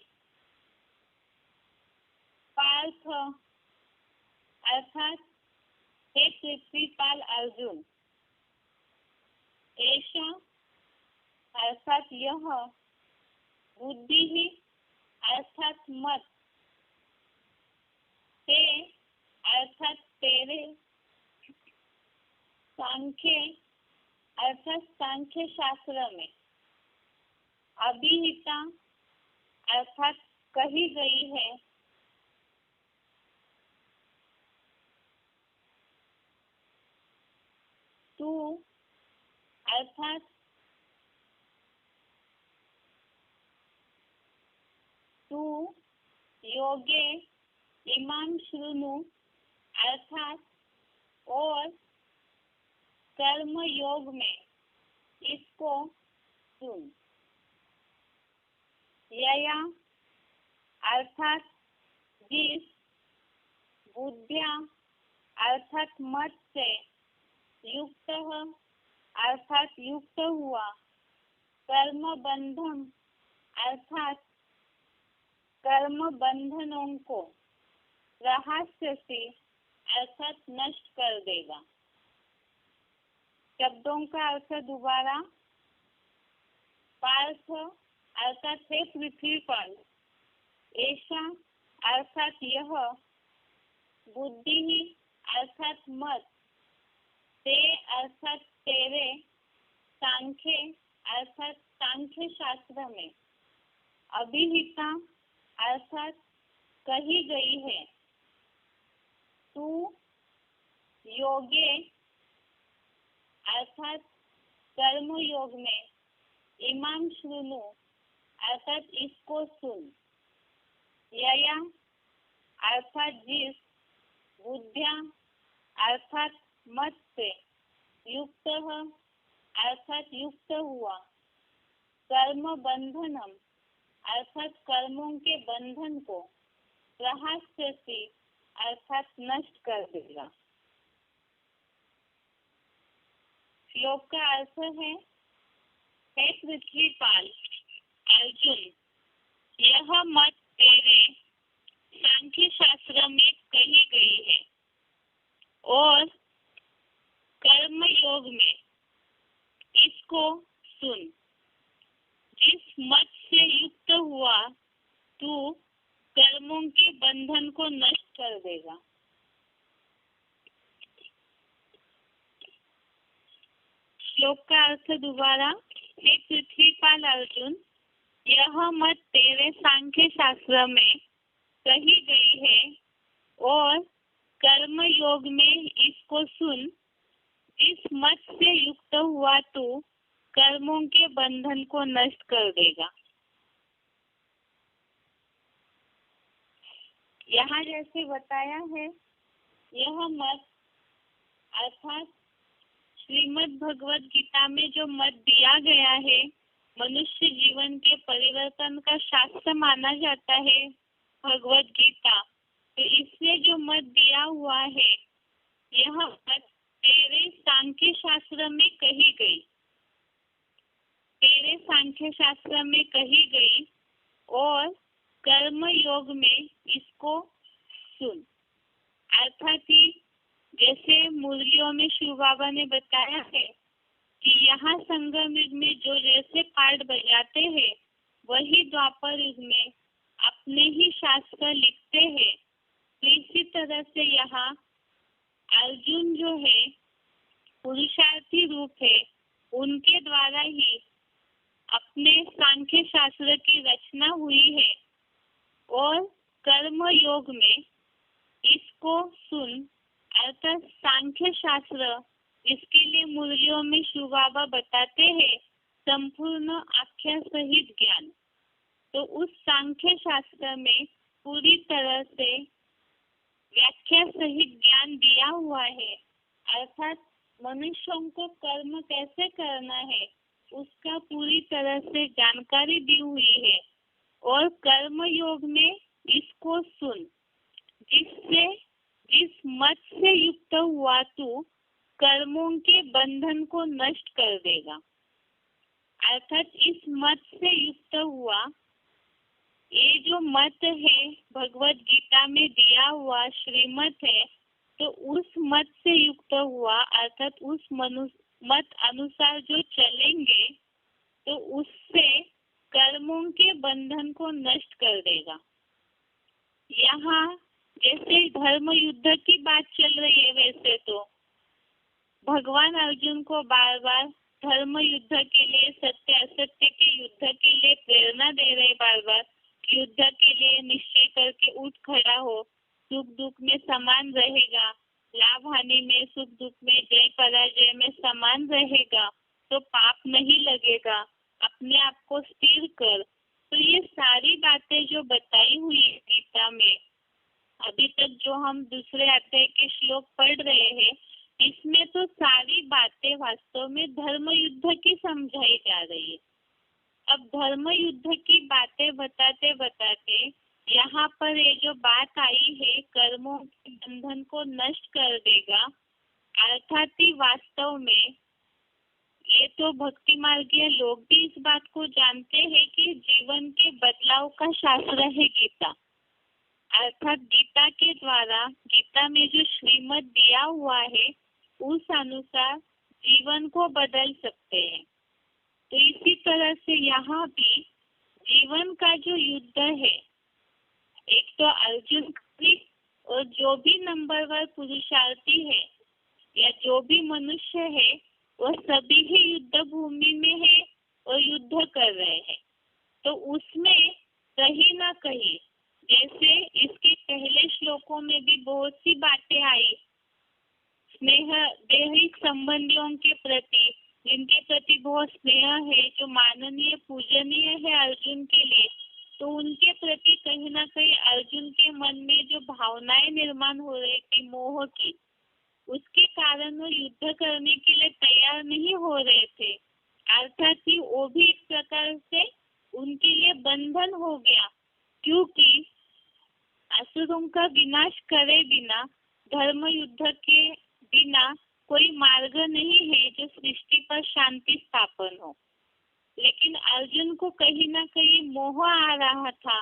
पार्थ अर्थात हे पृथ्वीपाल अर्जुन। ऐसा अर्थात यह, बुद्धि ही अर्थात मत, ते अर्थात तेरे, सांख्य अर्थात सांख्य शास्त्र में, अभिहिता अर्थात कही गई है, तू अर्थात तू, योगे इमाम शृणु अर्थात और, कर्म योग में इसको सुन। यया अर्थात जिस, बुद्धिया अर्थात मत से, युक्त अर्थात युक्त हुआ, कर्म बंधन अर्थात कर्म बंधनों को, रहस्य से अर्थात नष्ट कर देगा। शब्दों का अर्थ दोबारा। पार्थ अर्थात हे पृथ्वी पर, ऐसा अर्थात यह, बुद्धि अर्थात मत, ते अर्थात तेरे, सांख्य अर्थात सांख्य शास्त्र में, अभिहिता अर्थात कही गई है, तू योगे अर्थात कर्म योग में, इमाम शृणु अर्थात इसको सुन, यया अर्थात जिस, बुद्धिया अर्थात मत से, युक्त अर्थात युक्त हुआ, कर्म बंधनम अर्थात कर्मों के बंधन को, रहस्य अर्थात नष्ट कर देगा। श्लोक का अर्थ है, हे पृथ्वीपाल अर्जुन, यह मत तेरे सांख्य शास्त्र में कही गई है और कर्म योग में इसको सुन। जिस मत से युक्त हुआ तू कर्मों के बंधन को नष्ट कर देगा। श्लोक का अर्थ दोबारा। हे पृथ्वीपाल अर्जुन, यह मत तेरे सांख्य शास्त्र में कही गई है और कर्म योग में इसको सुन। जिस मत से युक्त हुआ तू कर्मों के बंधन को नष्ट कर देगा। यहाँ जैसे बताया है, यह मत अर्थात श्रीमद् भगवत गीता में जो मत दिया गया है, मनुष्य जीवन के परिवर्तन का शास्त्र माना जाता है भगवत गीता। तो इसमें जो मत दिया हुआ है, यह मत तेरे सांख्य शास्त्र में कही गई, तेरे सांख्य शास्त्र में कही गई और कर्म योग में इसको सुन। अर्थात ही जैसे मुरलियों में शिव बाबा ने बताया है कि यहाँ संगम युग में जो जैसे पाठ बजाते हैं, वही द्वापर युग में अपने ही शास्त्र लिखते हैं। तो इसी तरह से यहाँ अर्जुन जो है पुरुषार्थी रूप है, उनके द्वारा ही अपने सांख्य शास्त्र की रचना हुई है और कर्म योग में इसको सुन अर्थात सांख्य शास्त्र इसके लिए मूल्यों में शिव बाबा बताते हैं संपूर्ण आख्या सहित ज्ञान। तो उस सांख्य शास्त्र में पूरी तरह से व्याख्या सहित ज्ञान दिया हुआ है अर्थात मनुष्यों को कर्म कैसे करना है उसका पूरी तरह से जानकारी दी हुई है और कर्म योग में इसको सुन जिससे जिस मत से युक्त हुआ तू कर्मों के बंधन को नष्ट कर देगा अर्थात इस मत से युक्त हुआ ये जो मत है भगवत गीता में दिया हुआ श्रीमत है तो उस मत से युक्त हुआ अर्थात उस मत अनुसार जो चलेंगे तो उससे कर्मों के बंधन को नष्ट कर देगा। यहाँ जैसे धर्म युद्ध की बात चल रही है वैसे तो भगवान अर्जुन को बार बार धर्म युद्ध के लिए सत्य असत्य के युद्ध के लिए प्रेरणा दे रहे बार बार युद्ध के लिए निश्चय करके उठ खड़ा हो सुख दुख में समान रहेगा लाभ हानि में सुख दुख में जय पराजय में समान रहेगा तो पाप नहीं लगेगा अपने आप को स्थिर कर। तो ये सारी बातें जो बताई हुई है गीता में अभी तक जो हम दूसरे अध्याय के श्लोक पढ़ रहे हैं इसमें तो सारी बातें वास्तव में धर्म युद्ध की समझाई जा रही है। अब धर्म युद्ध की बातें बताते बताते यहाँ पर ये जो बात आई है कर्मों के बंधन को नष्ट कर देगा अर्थात ही वास्तव में ये तो भक्ति मार्गीय लोग भी इस बात को जानते हैं कि जीवन के बदलाव का शास्त्र है गीता अर्थात गीता के द्वारा गीता में जो श्रीमत दिया हुआ है उस अनुसार जीवन को बदल सकते हैं। तो इसी तरह से यहाँ भी जीवन का जो युद्ध है एक तो अर्जुन और जो भी नंबरवार पुरुषार्थी है या जो भी मनुष्य है वो सभी ही युद्ध भूमि में है और युद्ध कर रहे हैं। तो उसमें कहीं ना कहीं जैसे इसके पहले श्लोकों में भी बहुत सी बातें आई स्नेह दैहिक संबंधियों के प्रति जिनके प्रति बहुत स्नेह है जो माननीय पूजनीय है अर्जुन के लिए तो उनके प्रति कहीं ना कहीं अर्जुन के मन में जो भावनाएं निर्माण हो रही थी मोह की उसके कारण वो युद्ध करने के लिए तैयार नहीं हो रहे थे अर्थात ही वो भी एक प्रकार से उनके लिए बंधन हो गया क्योंकि असुरों का विनाश करे बिना धर्म युद्ध के बिना कोई मार्ग नहीं है जो सृष्टि पर शांति स्थापन हो। लेकिन अर्जुन को कहीं ना कहीं मोह आ रहा था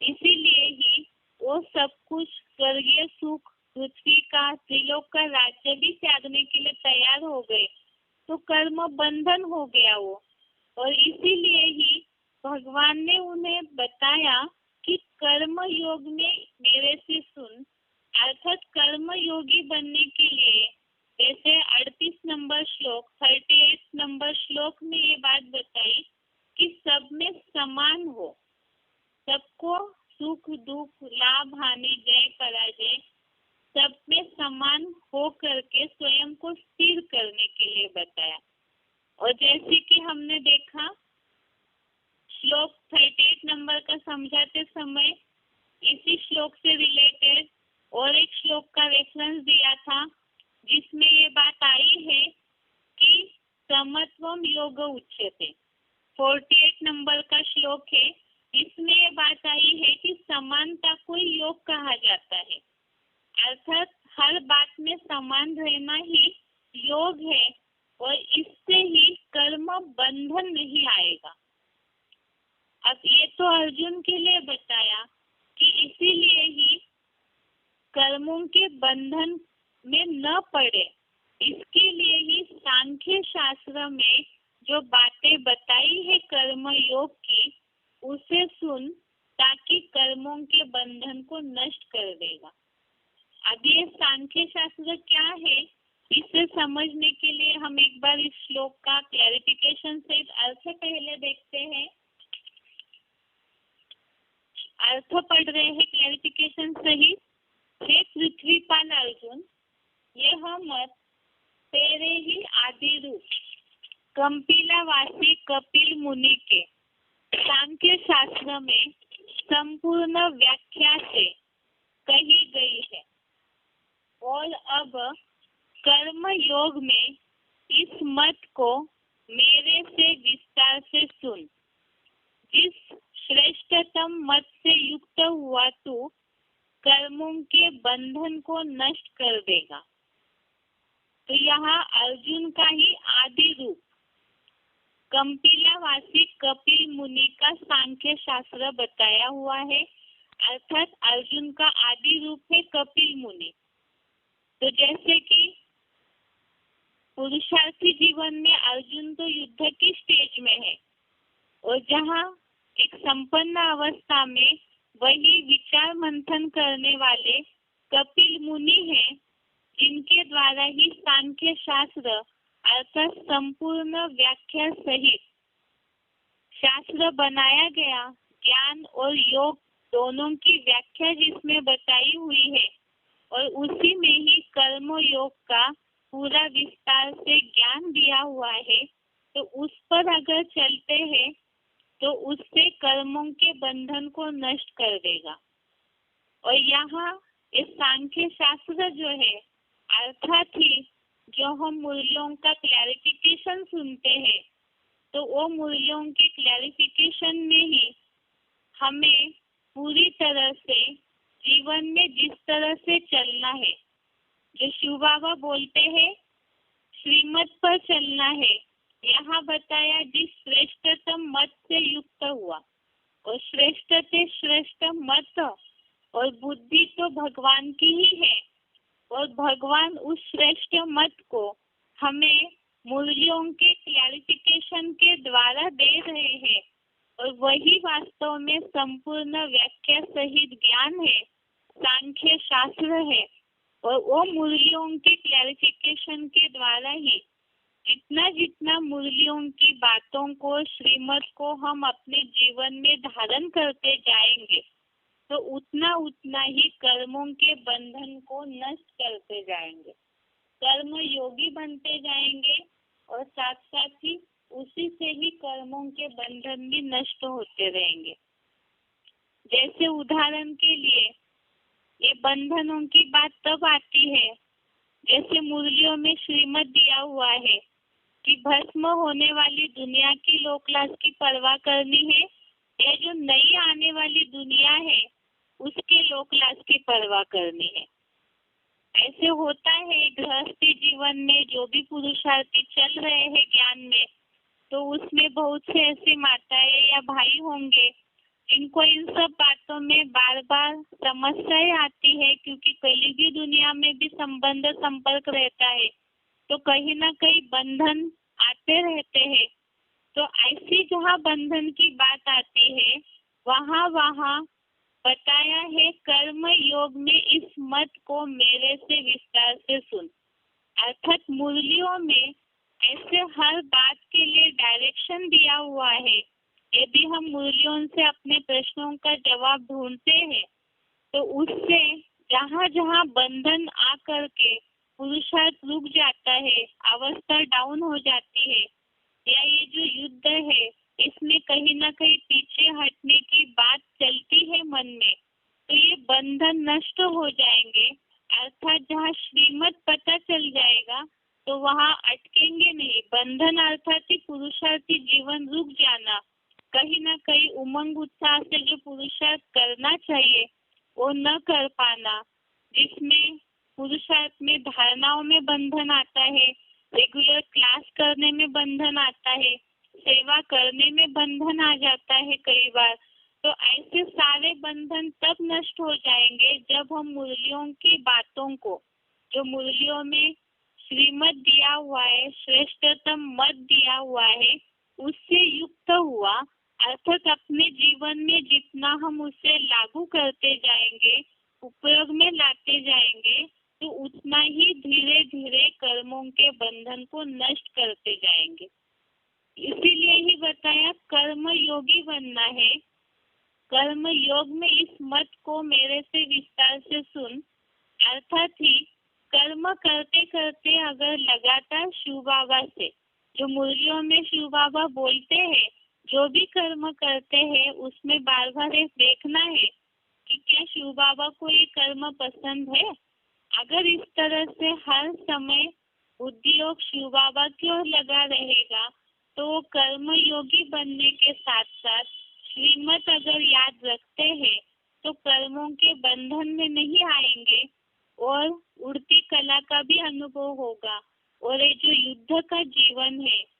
इसीलिए ही वो सब कुछ स्वर्गीय सुख पृथ्वी का त्रिलोक का राज्य भी त्यागने के लिए तैयार हो गए तो कर्म बंधन हो गया वो और इसीलिए ही भगवान ने उन्हें बताया कि कर्म योग में मेरे से सुन अर्थात कर्म योगी बनने के लिए जैसे 38 नंबर श्लोक 38 नंबर श्लोक में ये बात बताई कि सब में समान हो सबको सुख दुख लाभ हानि जय पराजय सब में समान हो करके स्वयं को स्थिर करने के लिए बताया। और जैसे कि हमने देखा श्लोक 38 नंबर का समझाते समय इसी श्लोक से रिलेटेड और एक श्लोक का रेफरेंस दिया था जिसमें ये बात आई है कि समत्वम योग उच्यते 48 नंबर का श्लोक है इसमें ये बात आई है कि समानता को योग कहा जाता है अर्थात हर बात में समान रहना ही योग है और इससे ही कर्म बंधन नहीं आएगा। अब ये तो अर्जुन के लिए बताया कि इसीलिए ही कर्मों के बंधन में न पड़े इसके लिए ही सांख्य शास्त्र में जो बातें बताई है कर्म योग की उसे सुन ताकि कर्मों के बंधन को नष्ट कर देगा। अब ये सांख्य शास्त्र क्या है इसे समझने के लिए हम एक बार इस श्लोक का क्लैरिफिकेशन से अर्थ पहले देखते हैं। अर्थ पढ़ रहे हैं क्लैरिफिकेशन सहित। हे पृथ्वीपाल अर्जुन, यह मत तेरे ही आदि रूप कंपिलावासी कपिल मुनि के सांख्य शास्त्र में संपूर्ण व्याख्या से कही गई है और अब कर्म योग में इस मत को मेरे से विस्तार से सुन। जिस श्रेष्ठतम मत से युक्त हुआ तू कर्मों के बंधन को नष्ट कर देगा। तो यहाँ अर्जुन का ही आदि रूप कंपिलावासी कपिल मुनि का सांख्य शास्त्र बताया हुआ है, अर्थात अर्जुन का आदि रूप है कपिल मुनि। तो जैसे कि पुरुषार्थी जीवन में अर्जुन तो युद्ध की स्टेज में है और जहाँ एक संपन्न अवस्था में वही विचार मंथन करने वाले कपिल मुनि हैं, जिनके द्वारा ही सांख्य शास्त्र अर्थात संपूर्ण व्याख्या सहित शास्त्र बनाया गया। ज्ञान और योग दोनों की व्याख्या जिसमें बताई हुई है और उसी में ही कर्म योग का पूरा विस्तार से ज्ञान दिया हुआ है। तो उस पर अगर चलते हैं तो उससे कर्मों के बंधन को नष्ट कर देगा। और यहाँ इस सांख्य शास्त्र जो है अर्थात ही जो हम मूल्यों का क्लैरिफिकेशन सुनते हैं, तो वो मूल्यों के क्लैरिफिकेशन में ही हमें पूरी तरह से जीवन में जिस तरह से चलना है, जो शिव बाबा बोलते हैं श्रीमत पर चलना है, यहाँ बताया जिस श्रेष्ठतम मत से युक्त हुआ। और श्रेष्ठ से श्रेष्ठ मत और बुद्धि तो भगवान की ही है और भगवान उस श्रेष्ठ मत को हमें मूल्यों के क्लैरिफिकेशन के द्वारा दे रहे हैं और वही वास्तव में संपूर्ण व्याख्या सहित ज्ञान है, सांख्य शास्त्र है। और वो मूल्यों के क्लैरिफिकेशन के द्वारा ही जितना मूल्यों की बातों को श्रीमत को हम अपने जीवन में धारण करते जाएंगे, तो उतना ही कर्मों के बंधन को नष्ट करते जाएंगे, कर्म योगी बनते जाएंगे और साथ साथ ही उसी से ही कर्मों के बंधन भी नष्ट होते रहेंगे। जैसे उदाहरण के लिए ये बंधनों की बात तब आती है जैसे मूल्यों में श्रीमत दिया हुआ है कि भस्म होने वाली दुनिया की लो क्लास की परवाह करनी है या जो नई आने वाली दुनिया है उसके लो क्लास की परवाह करनी है। ऐसे होता है गृहस्थी जीवन में जो भी पुरुषार्थी चल रहे हैं ज्ञान में, तो उसमें बहुत से ऐसे माताएं या भाई होंगे जिनको इन सब बातों में बार बार समस्याएं आती है, क्योंकि कलयुगी दुनिया में भी संबंध संपर्क रहता है, तो कहीं ना कहीं बंधन आते रहते हैं। तो ऐसी जहाँ बंधन की बात आती है वहाँ बताया है कर्म योग में इस मत को मेरे से विस्तार से सुन। अर्थात मूल्यों में ऐसे हर बात के लिए डायरेक्शन दिया हुआ है। यदि हम मूल्यों से अपने प्रश्नों का जवाब ढूंढते हैं तो उससे जहाँ जहाँ बंधन आ करके पुरुषार्थ रुक जाता है, अवस्था डाउन हो जाती है, या ये जो युद्ध है इसमें कहीं ना कहीं पीछे हटने की बात चलती है मन में, तो ये बंधन नष्ट हो जाएंगे। अर्थात जहाँ श्रीमत पता चल जाएगा तो वहाँ अटकेंगे नहीं। बंधन अर्थात ही पुरुषार्थी जीवन रुक जाना, कहीं ना कहीं उमंग उत्साह से जो पुरुषार्थ करना चाहिए वो न कर पाना, जिसमें पुरुषार्थ में धारणाओं में बंधन आता है, रेगुलर क्लास करने में बंधन आता है, सेवा करने में बंधन आ जाता है कई बार। तो ऐसे सारे बंधन तब नष्ट हो जाएंगे जब हम मूल्यों की बातों को, जो मूल्यों में श्रीमत दिया हुआ है, श्रेष्ठतम मत दिया हुआ है, उससे युक्त हुआ, अर्थात अपने जीवन में जितना हम उसे लागू करते जाएंगे, उपयोग में लाते जाएंगे, तो उतना ही धीरे धीरे कर्मों के बंधन को नष्ट करते जाएंगे। इसीलिए ही बताया कर्म योगी बनना है। कर्म योग में इस मत को मेरे से विस्तार से सुन। अर्थात ही कर्म करते करते अगर लगातार शिव बाबा से, जो मुरलियों में शिव बाबा बोलते हैं, जो भी कर्म करते हैं उसमें बार बार देखना है कि क्या शिव बाबा को ये कर्म पसंद है। अगर इस तरह से हर समय उद्योग शिव बाबा की ओर लगा रहेगा तो वो कर्म योगी बनने के साथ साथ श्रीमत अगर याद रखते हैं तो कर्मों के बंधन में नहीं आएंगे और उड़ती कला का भी अनुभव होगा और ये जो युद्ध का जीवन है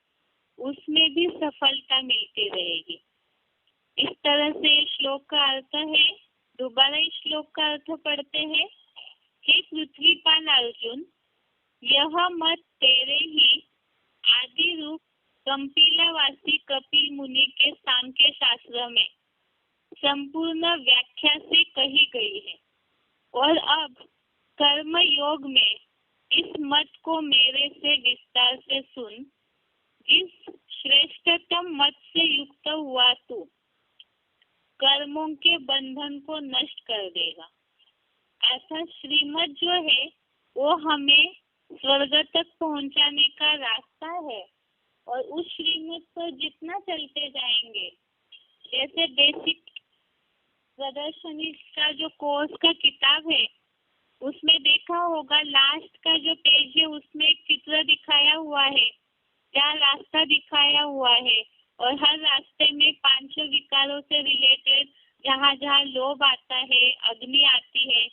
उसमें भी सफलता मिलती रहेगी। इस तरह से श्लोक का अर्थ है। दोबारा इस श्लोक का अर्थ पढ़ते हैं। हे पृथ्वीपाल अर्जुन, यह मत तेरे ही आदि रूप कंपिलावासी कपिल मुनि के सांख्य शास्त्र में संपूर्ण व्याख्या से कही गई है और अब कर्म योग में इस मत को मेरे से विस्तार से सुन। जिस श्रेष्ठतम मत से युक्त हुआ तू कर्मों के बंधन को नष्ट कर देगा। ऐसा श्रीमत जो है वो हमें स्वर्ग तक पहुंचाने का रास्ता है और उस श्रीमत पर जितना चलते जाएंगे, जैसे बेसिक प्रदर्शनी का जो कोर्स का किताब है उसमें देखा होगा लास्ट का जो पेज है उसमें एक चित्र दिखाया हुआ है, क्या रास्ता दिखाया हुआ है और हर रास्ते में 5 विकारों से रिलेटेड जहाँ जहाँ लोभ आता है, अग्नि आती है,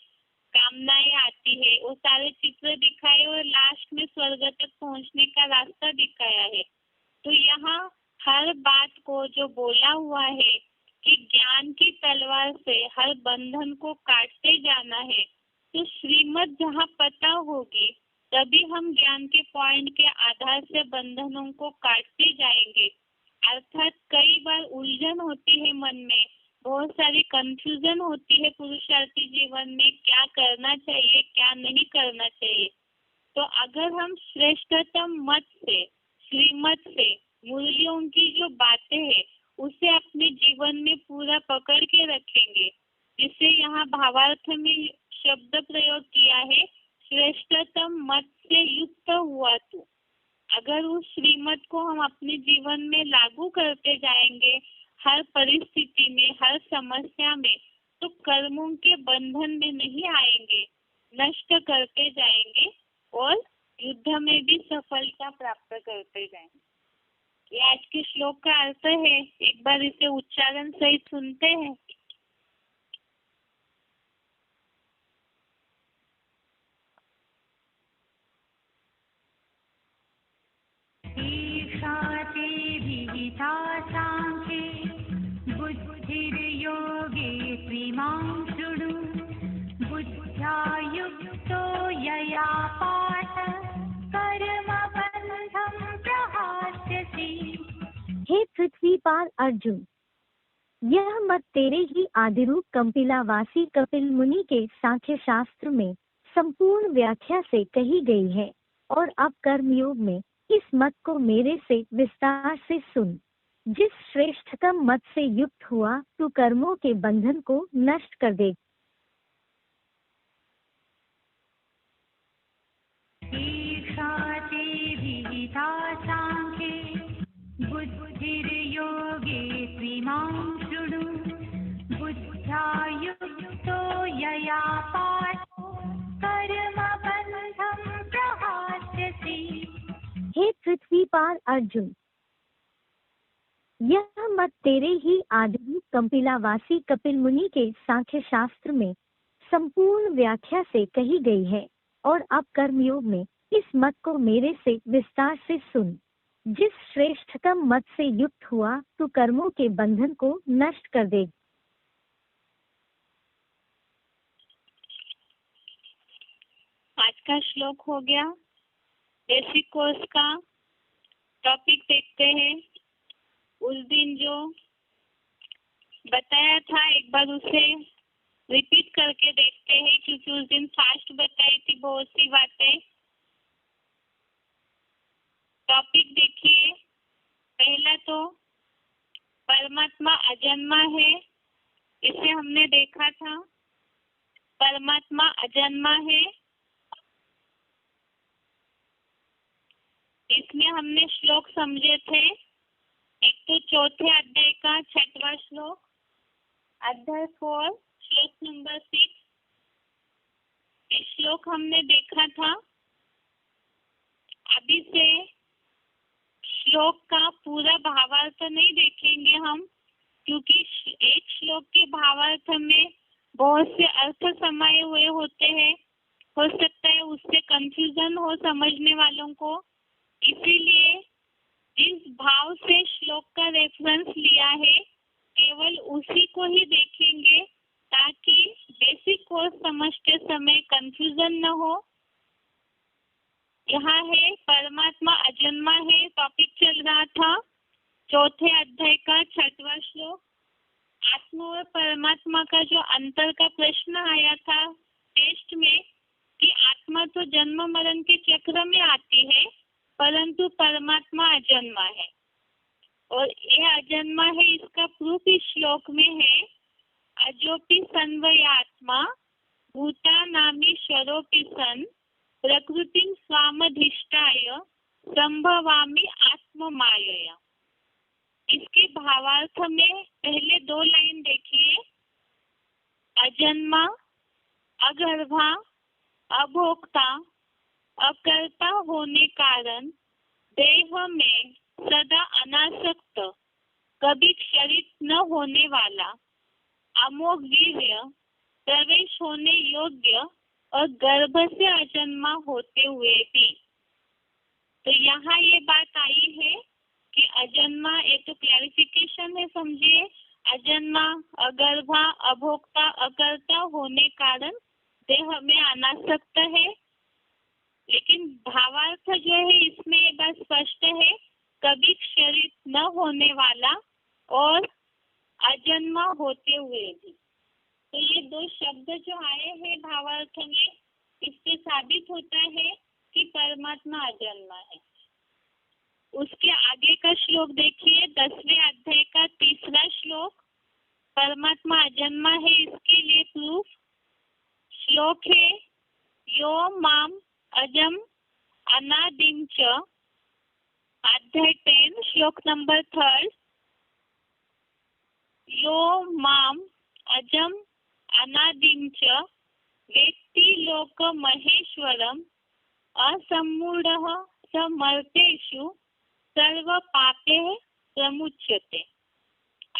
कामनाएं आती है, वो सारे चित्र दिखाए और लास्ट में स्वर्ग तक पहुंचने का रास्ता दिखाया है। तो यहाँ हर बात को जो बोला हुआ है कि ज्ञान की तलवार से हर बंधन को काटते जाना है, तो श्रीमत जहाँ पता होगी तभी हम ज्ञान के पॉइंट के आधार से बंधनों को काटते जाएंगे। अर्थात कई बार उलझन होती है मन में, बहुत सारी कंफ्यूजन होती है पुरुषार्थी जीवन में, क्या करना चाहिए क्या नहीं करना चाहिए। तो अगर हम श्रेष्ठतम मत से, श्रीमत से, मुरलियों की जो बातें हैं उसे अपने जीवन में पूरा पकड़ के रखेंगे, जिससे यहाँ भावार्थ में शब्द प्रयोग किया है श्रेष्ठतम मत से युक्त हुआ तू। अगर उस श्रीमत को हम अपने जीवन में लागू करते जाएंगे हर परिस्थिति में, हर समस्या में, तो कर्मों के बंधन में नहीं आएंगे, नष्ट करते जाएंगे और युद्ध में भी सफलता प्राप्त करते जाएंगे। ये आज के श्लोक का अर्थ है। एक बार इसे उच्चारण सहित सुनते हैं। बुद्धिर्योगे त्रिमां शृणु बुद्ध्या युक्तो यया पार्थ कर्मबन्धं प्रहास्यसि। हे पृथ्वीपाल अर्जुन, यह मत तेरे ही आदिरूप कंपिलावासी कपिल मुनि के सांख्य शास्त्र में संपूर्ण व्याख्या से कही गई है और अब कर्मयोग में इस मत को मेरे से विस्तार से सुन। जिस श्रेष्ठतम मत से युक्त हुआ तू कर्मों के बंधन को नष्ट कर दे। बुद्धिर्योगे त्रिमां शृणु बुद्ध्या युक्तो यया पार्थ कर्मबन्धं प्रहास्यसि। हे पृथ्वीपाल अर्जुन, यह मत तेरे ही आदिरूप कंपिलावासी कपिल मुनि के सांख्य शास्त्र में संपूर्ण व्याख्या से कही गई है और अब कर्मयोग में इस मत को मेरे से विस्तार से सुन। जिस श्रेष्ठतम मत से युक्त हुआ तू कर्मों के बंधन को नष्ट कर दे। आज का श्लोक हो गया। बेसिक कोर्स का टॉपिक देखते हैं। उस दिन जो बताया था एक बार उसे रिपीट करके देखते हैं क्योंकि उस दिन फास्ट बताई थी बहुत सी बातें। टॉपिक देखिए, पहला तो परमात्मा अजन्मा है, इसे हमने देखा था। परमात्मा अजन्मा है, इसमें हमने श्लोक समझे थे। एक तो चौथे अध्याय का 6वां श्लोक, अध्याय 4 श्लोक नंबर 6, इस श्लोक हमने देखा था। अभी से श्लोक का पूरा भावार्थ नहीं देखेंगे हम, क्योंकि एक श्लोक के भावार्थ में बहुत से अर्थ समाये हुए होते हैं। हो सकता है उससे कंफ्यूजन हो समझने वालों को, इसीलिए जिस भाव से श्लोक का रेफरेंस लिया है केवल उसी को ही देखेंगे, ताकि बेसिक कोर्स समझते समय कंफ्यूजन न हो। यहाँ है परमात्मा अजन्मा है, टॉपिक चल रहा था चौथे अध्याय का 6वां श्लोक। आत्मा और परमात्मा का जो अंतर का प्रश्न आया था टेस्ट में कि आत्मा तो जन्म मरण के चक्र में आती है परंतु परमात्मा अजन्मा है, और यह अजन्मा है इसका प्रूफ इस श्लोक में है। अजोपि सन्वयात्मा भूता नामी स्वरोपि सन प्रकृतिं स्वामधिष्ठाय संभवामि आत्ममायया। इसके भावार्थ में पहले 2 लाइन देखिए, अजन्मा, अगर्भा, अभोक्ता, अकर्ता होने कारण देह में सदा अनासक्त, कभी क्षरित न होने वाला, अमोघ वीर्य, प्रवेश होने योग्य और गर्भ से अजन्मा होते हुए भी। तो यहाँ ये बात आई है कि अजन्मा, ये तो क्लैरिफिकेशन है, समझिए। अजन्मा, अगर्भा, अभोक्ता, अकर्ता होने कारण देह में अनासक्त है, लेकिन भावार्थ जो है इसमें बस स्पष्ट है, कभी क्षरित न होने वाला और अजन्मा होते हुए भी। तो ये 2 शब्द जो आए हैं भावार्थ में, इससे साबित होता है कि परमात्मा अजन्मा है। उसके आगे का श्लोक देखिए, 10वें अध्याय का 3रा श्लोक, परमात्मा अजन्मा है इसके लिए प्रूफ। श्लोक है, यो माम अजम अनादिं च, अध्याय 10 श्लोक नंबर 3, यो माम अजम अनादिं च वेत्ति लोक महेश्वरम असम्मूढ़ः स मर्तेषु सर्व पापे प्रमुच्यते।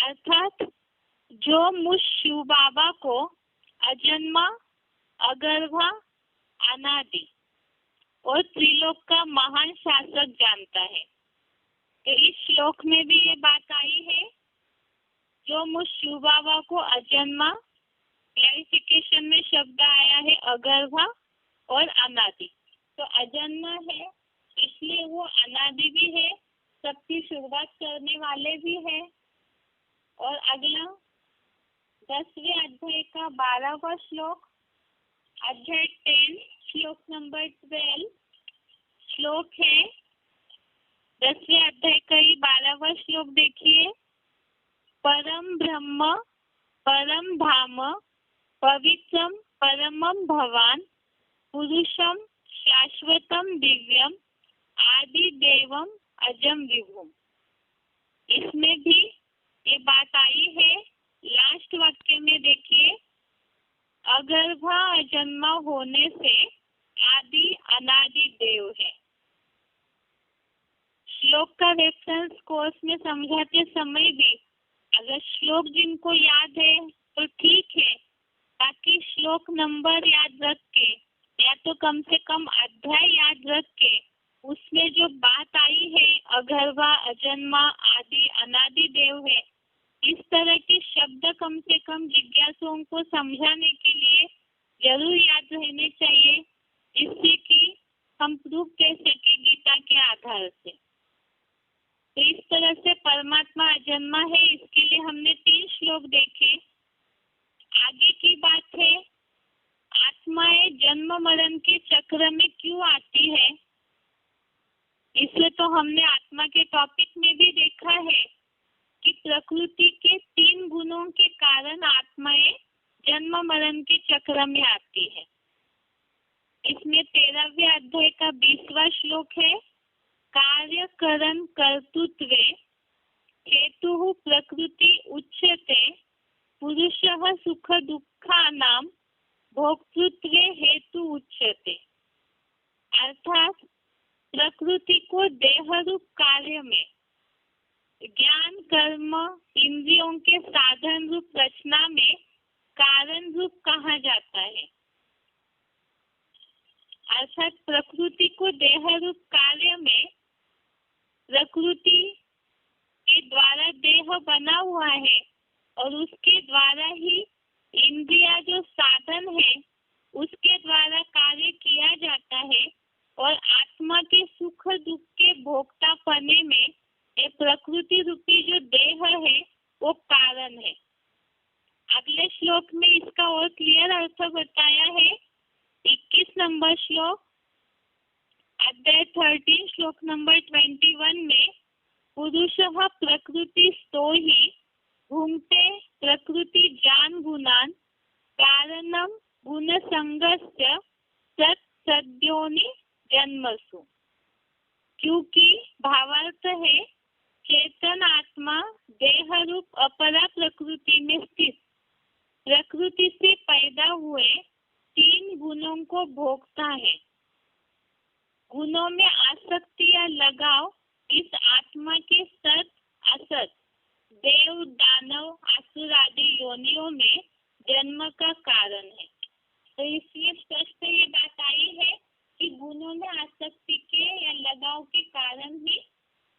अर्थात जो मुझ शिव बाबा को अजन्मा, अगर्भा, अनादि और त्रिलोक का महान शासक जानता है। तो इस श्लोक में भी ये बात आई है, जो मुझ शिव बाबा को अजन्मा, क्लैरिफिकेशन में शब्द आया है अगर्भा और अनादि। तो अजन्मा है इसलिए वो अनादि भी है, सबकी शुरुआत करने वाले भी है। और अगला 10वें अध्याय का 12वां श्लोक, अध्याय 10 श्लोक नंबर 12, श्लोक है 10वें अध्याय का ही 12वां श्लोक देखिए, परम ब्रह्म परम धाम पवित्रम परमम भवान पुरुषम शाश्वतम दिव्यम आदि देवम अजम विभुम। इसमें भी ये बात आई है, लास्ट वाक्य में देखिए, अगर्भा अजन्मा होने से आदि अनादि देव है। श्लोक का रेफरेंस कोर्स में समझाते समय भी अगर श्लोक जिनको याद है तो ठीक है, ताकि श्लोक नंबर याद रख के या तो कम से कम अध्याय याद रख के उसमें जो बात आई है अगर्भा, अजन्मा, आदि, अनादि देव है, इस तरह के शब्द कम से कम जिज्ञासुओं को समझाने के लिए जरूर याद रहने चाहिए, जिससे कि हम प्रूफ दे सके गीता के आधार से। तो इस तरह से परमात्मा अजन्मा है, इसके लिए हमने 3 श्लोक देखे। आगे की बात प्रकृति के 3 गुणों के कारण आत्माएं जन्म मरण के चक्र में आती है। इसमें 13वें अध्याय का 20वां श्लोक है, कार्य करण कर्तृत्वे हेतु प्रकृति उच्यते पुरुषः सुख दुःखानां भोक्तृत्वे हेतु उच्यते। अर्थात प्रकृति को देह रूप कार्य में, ज्ञान कर्म इंद्रियों के साधन रूप रचना में कारण रूप कहा जाता है। अर्थात प्रकृति को देह रूप कार्य में प्रकृति के द्वारा देह बना हुआ है और उसके द्वारा ही इंद्रिया जो साधन है उसके द्वारा कार्य किया जाता है और आत्मा के सुख दुख के भोक्ता पने में ये प्रकृति रूपी जो देह है वो कारण है। अगले श्लोक में इसका और क्लियर अर्थ बताया है। 21 नंबर श्लोक, अध्याय 13 श्लोक नंबर 21 में, पुरुषः प्रकृतिस्थो हि भुंक्ते प्रकृति जान गुणान कारणम गुण संगस्य सद्योनि जन्मसु। क्योंकि भावार्थ है, चेतन आत्मा देह रूप अपरा प्रकृति में स्थित प्रकृति से पैदा हुए 3 गुणों को भोगता है। गुणों में आसक्ति या लगाव इस आत्मा के सत असत देव दानव असुर आदि योनियों में जन्म का कारण है। तो इसलिए स्पष्ट ये बात आई है कि गुणों में आसक्ति के या लगाव के कारण ही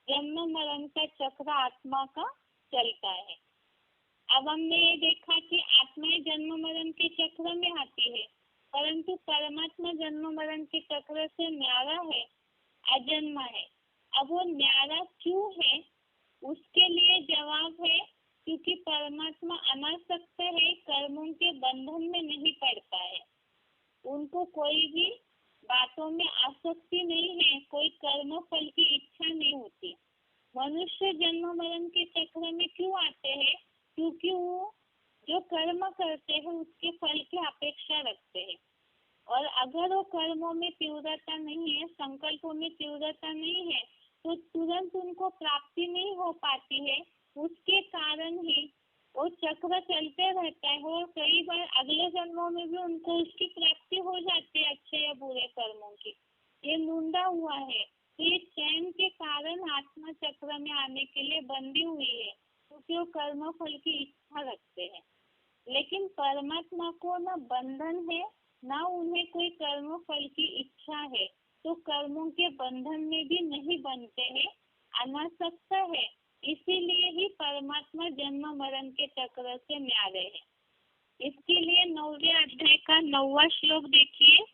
जन्म मरण का चक्र आत्मा का चलता है। अब हमने ये देखा कि आत्माएं जन्म मरण के चक्र में आती है, परंतु परमात्मा जन्म मरण के चक्र से न्यारा है, अजन्मा है। अब वो न्यारा क्यों है, उसके लिए जवाब है क्योंकि परमात्मा अनासक्त है, कर्मों के बंधन में नहीं पड़ता है, उनको कोई भी बातों में आसक्ति नहीं है, कोई कर्म फल की इच्छा नहीं होती। मनुष्य जन्म मरण के चक्र में क्यों आते हैं? क्योंकि वो जो कर्म करते हैं उसके फल की अपेक्षा रखते हैं, और अगर वो कर्मों में तीव्रता नहीं है, संकल्पों में तीव्रता नहीं है, तो तुरंत उनको प्राप्ति नहीं हो पाती है। उसके कारण ही वो चक्र चलते रहता है और कई बार अगले जन्मों में भी उनको उसकी प्राप्ति हो जाती है, अच्छे या बुरे कर्मों की। ये लूंदा हुआ है। ये चैन के कारण आत्मा चक्र में आने के लिए बंधी हुई है, क्योंकि वो कर्म फल की इच्छा रखते हैं। लेकिन परमात्मा को न बंधन है, न उन्हें कोई कर्म फल की इच्छा है, तो कर्मों के बंधन में भी नहीं बनते हैं, अनासक्त है। इसीलिए ही परमात्मा जन्म मरण के चक्र से न्यारे है। इसके लिए 9वें अध्याय का 9वां श्लोक देखिए,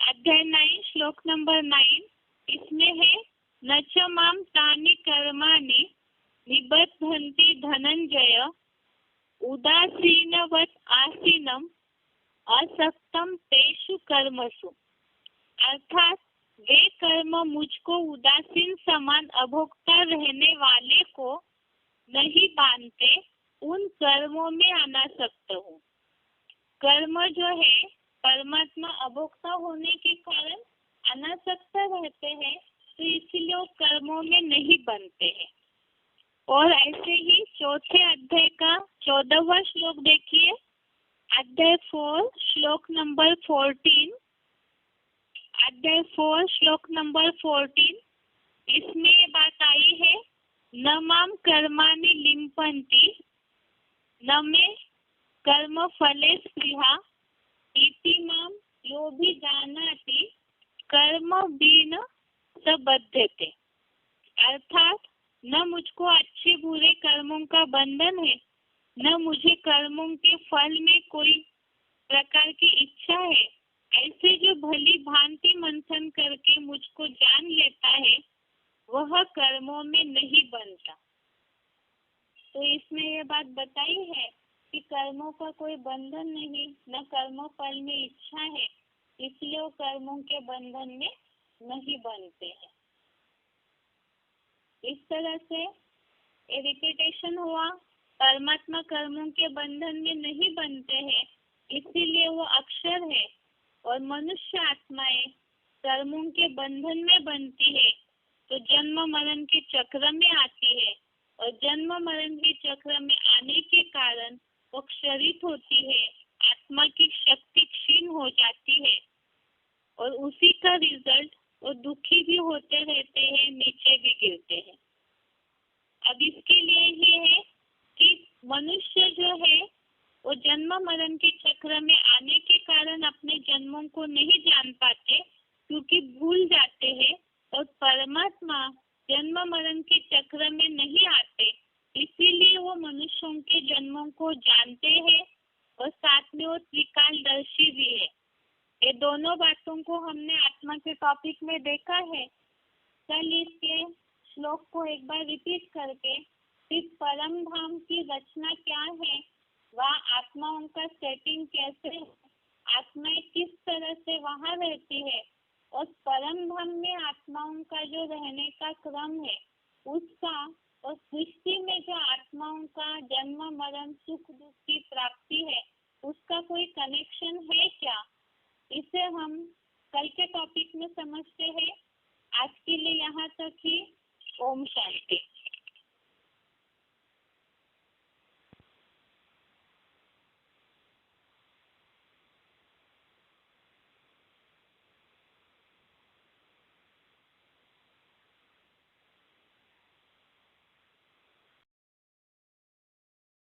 अध्याय 9 श्लोक नंबर 9। इसमें है, न च माम तानि कर्माणि निबध्नन्ति धनंजय उदासीनवत् आसीनम असक्तम तेषु कर्मसु। अर्थात वे कर्म मुझको उदासीन समान अभोक्ता रहने वाले को नहीं बांधते, उन कर्मों में अनासक्त हूँ। कर्म जो है परमात्मा अभोक्ता होने के कारण अनासक्त रहते हैं, तो इसीलिए वो कर्मों में नहीं बनते हैं। और ऐसे ही 4थे अध्याय का 14वां श्लोक देखिए, अध्याय 4 श्लोक नंबर 14। अध्याय 4 श्लोक नंबर 14, इसमें ये बात आई है, न माम कर्माणि लिम्पन्ति न मे कर्म फले स्पृहा इति माम योऽभिजानाति कर्म बिन स बध्यते। अर्थात न मुझको अच्छे बुरे कर्मों का बंधन है, न मुझे कर्मों के फल में कोई प्रकार की इच्छा है। ऐसे जो भली भांति मंथन करके मुझको जान लेता है, वह कर्मों में नहीं बनता। तो इसमें ये बात बताई है कि कर्मों का कोई बंधन नहीं, न कर्म फल में इच्छा है, इसलिए वो कर्मों के बंधन में नहीं बनते हैं। इस तरह से ये रिपीटेशन हुआ। परमात्मा कर्मों के बंधन में नहीं बनते हैं, इसीलिए वो अक्षर है। और मनुष्य आत्माएं कर्मों के बंधन में बनती है तो जन्म मरण के चक्र में आती है, और जन्म मरण के चक्र में आने के कारण वो क्षरित होती है, आत्मा की शक्ति क्षीण हो जाती है, और उसी का रिजल्ट वो दुखी भी होते रहते हैं, नीचे भी गिरते हैं। अब इसके लिए ये है कि मनुष्य जो है वो जन्म मरण के चक्र में आने के कारण अपने जन्मों को नहीं जान पाते, क्योंकि भूल जाते हैं। और परमात्मा जन्म मरण के चक्र में नहीं आते, इसीलिए वो मनुष्यों के जन्मों को जानते हैं और साथ में वो त्रिकालदर्शी भी है। ये दोनों बातों को हमने आत्मा के टॉपिक में देखा है। कल इसके श्लोक को एक बार रिपीट करके फिर परम धाम की रचना क्या है, वह आत्माओं का सेटिंग कैसे है, आत्माएं किस तरह से वहां रहती है, और परम धाम में आत्माओं का जो रहने का क्रम है उसका, और सृष्टि में जो आत्माओं का जन्म मरण सुख दुख की प्राप्ति है उसका कोई कनेक्शन है क्या, इसे हम कल के टॉपिक में समझते हैं। आज के लिए यहाँ तक ही। ओम शांति।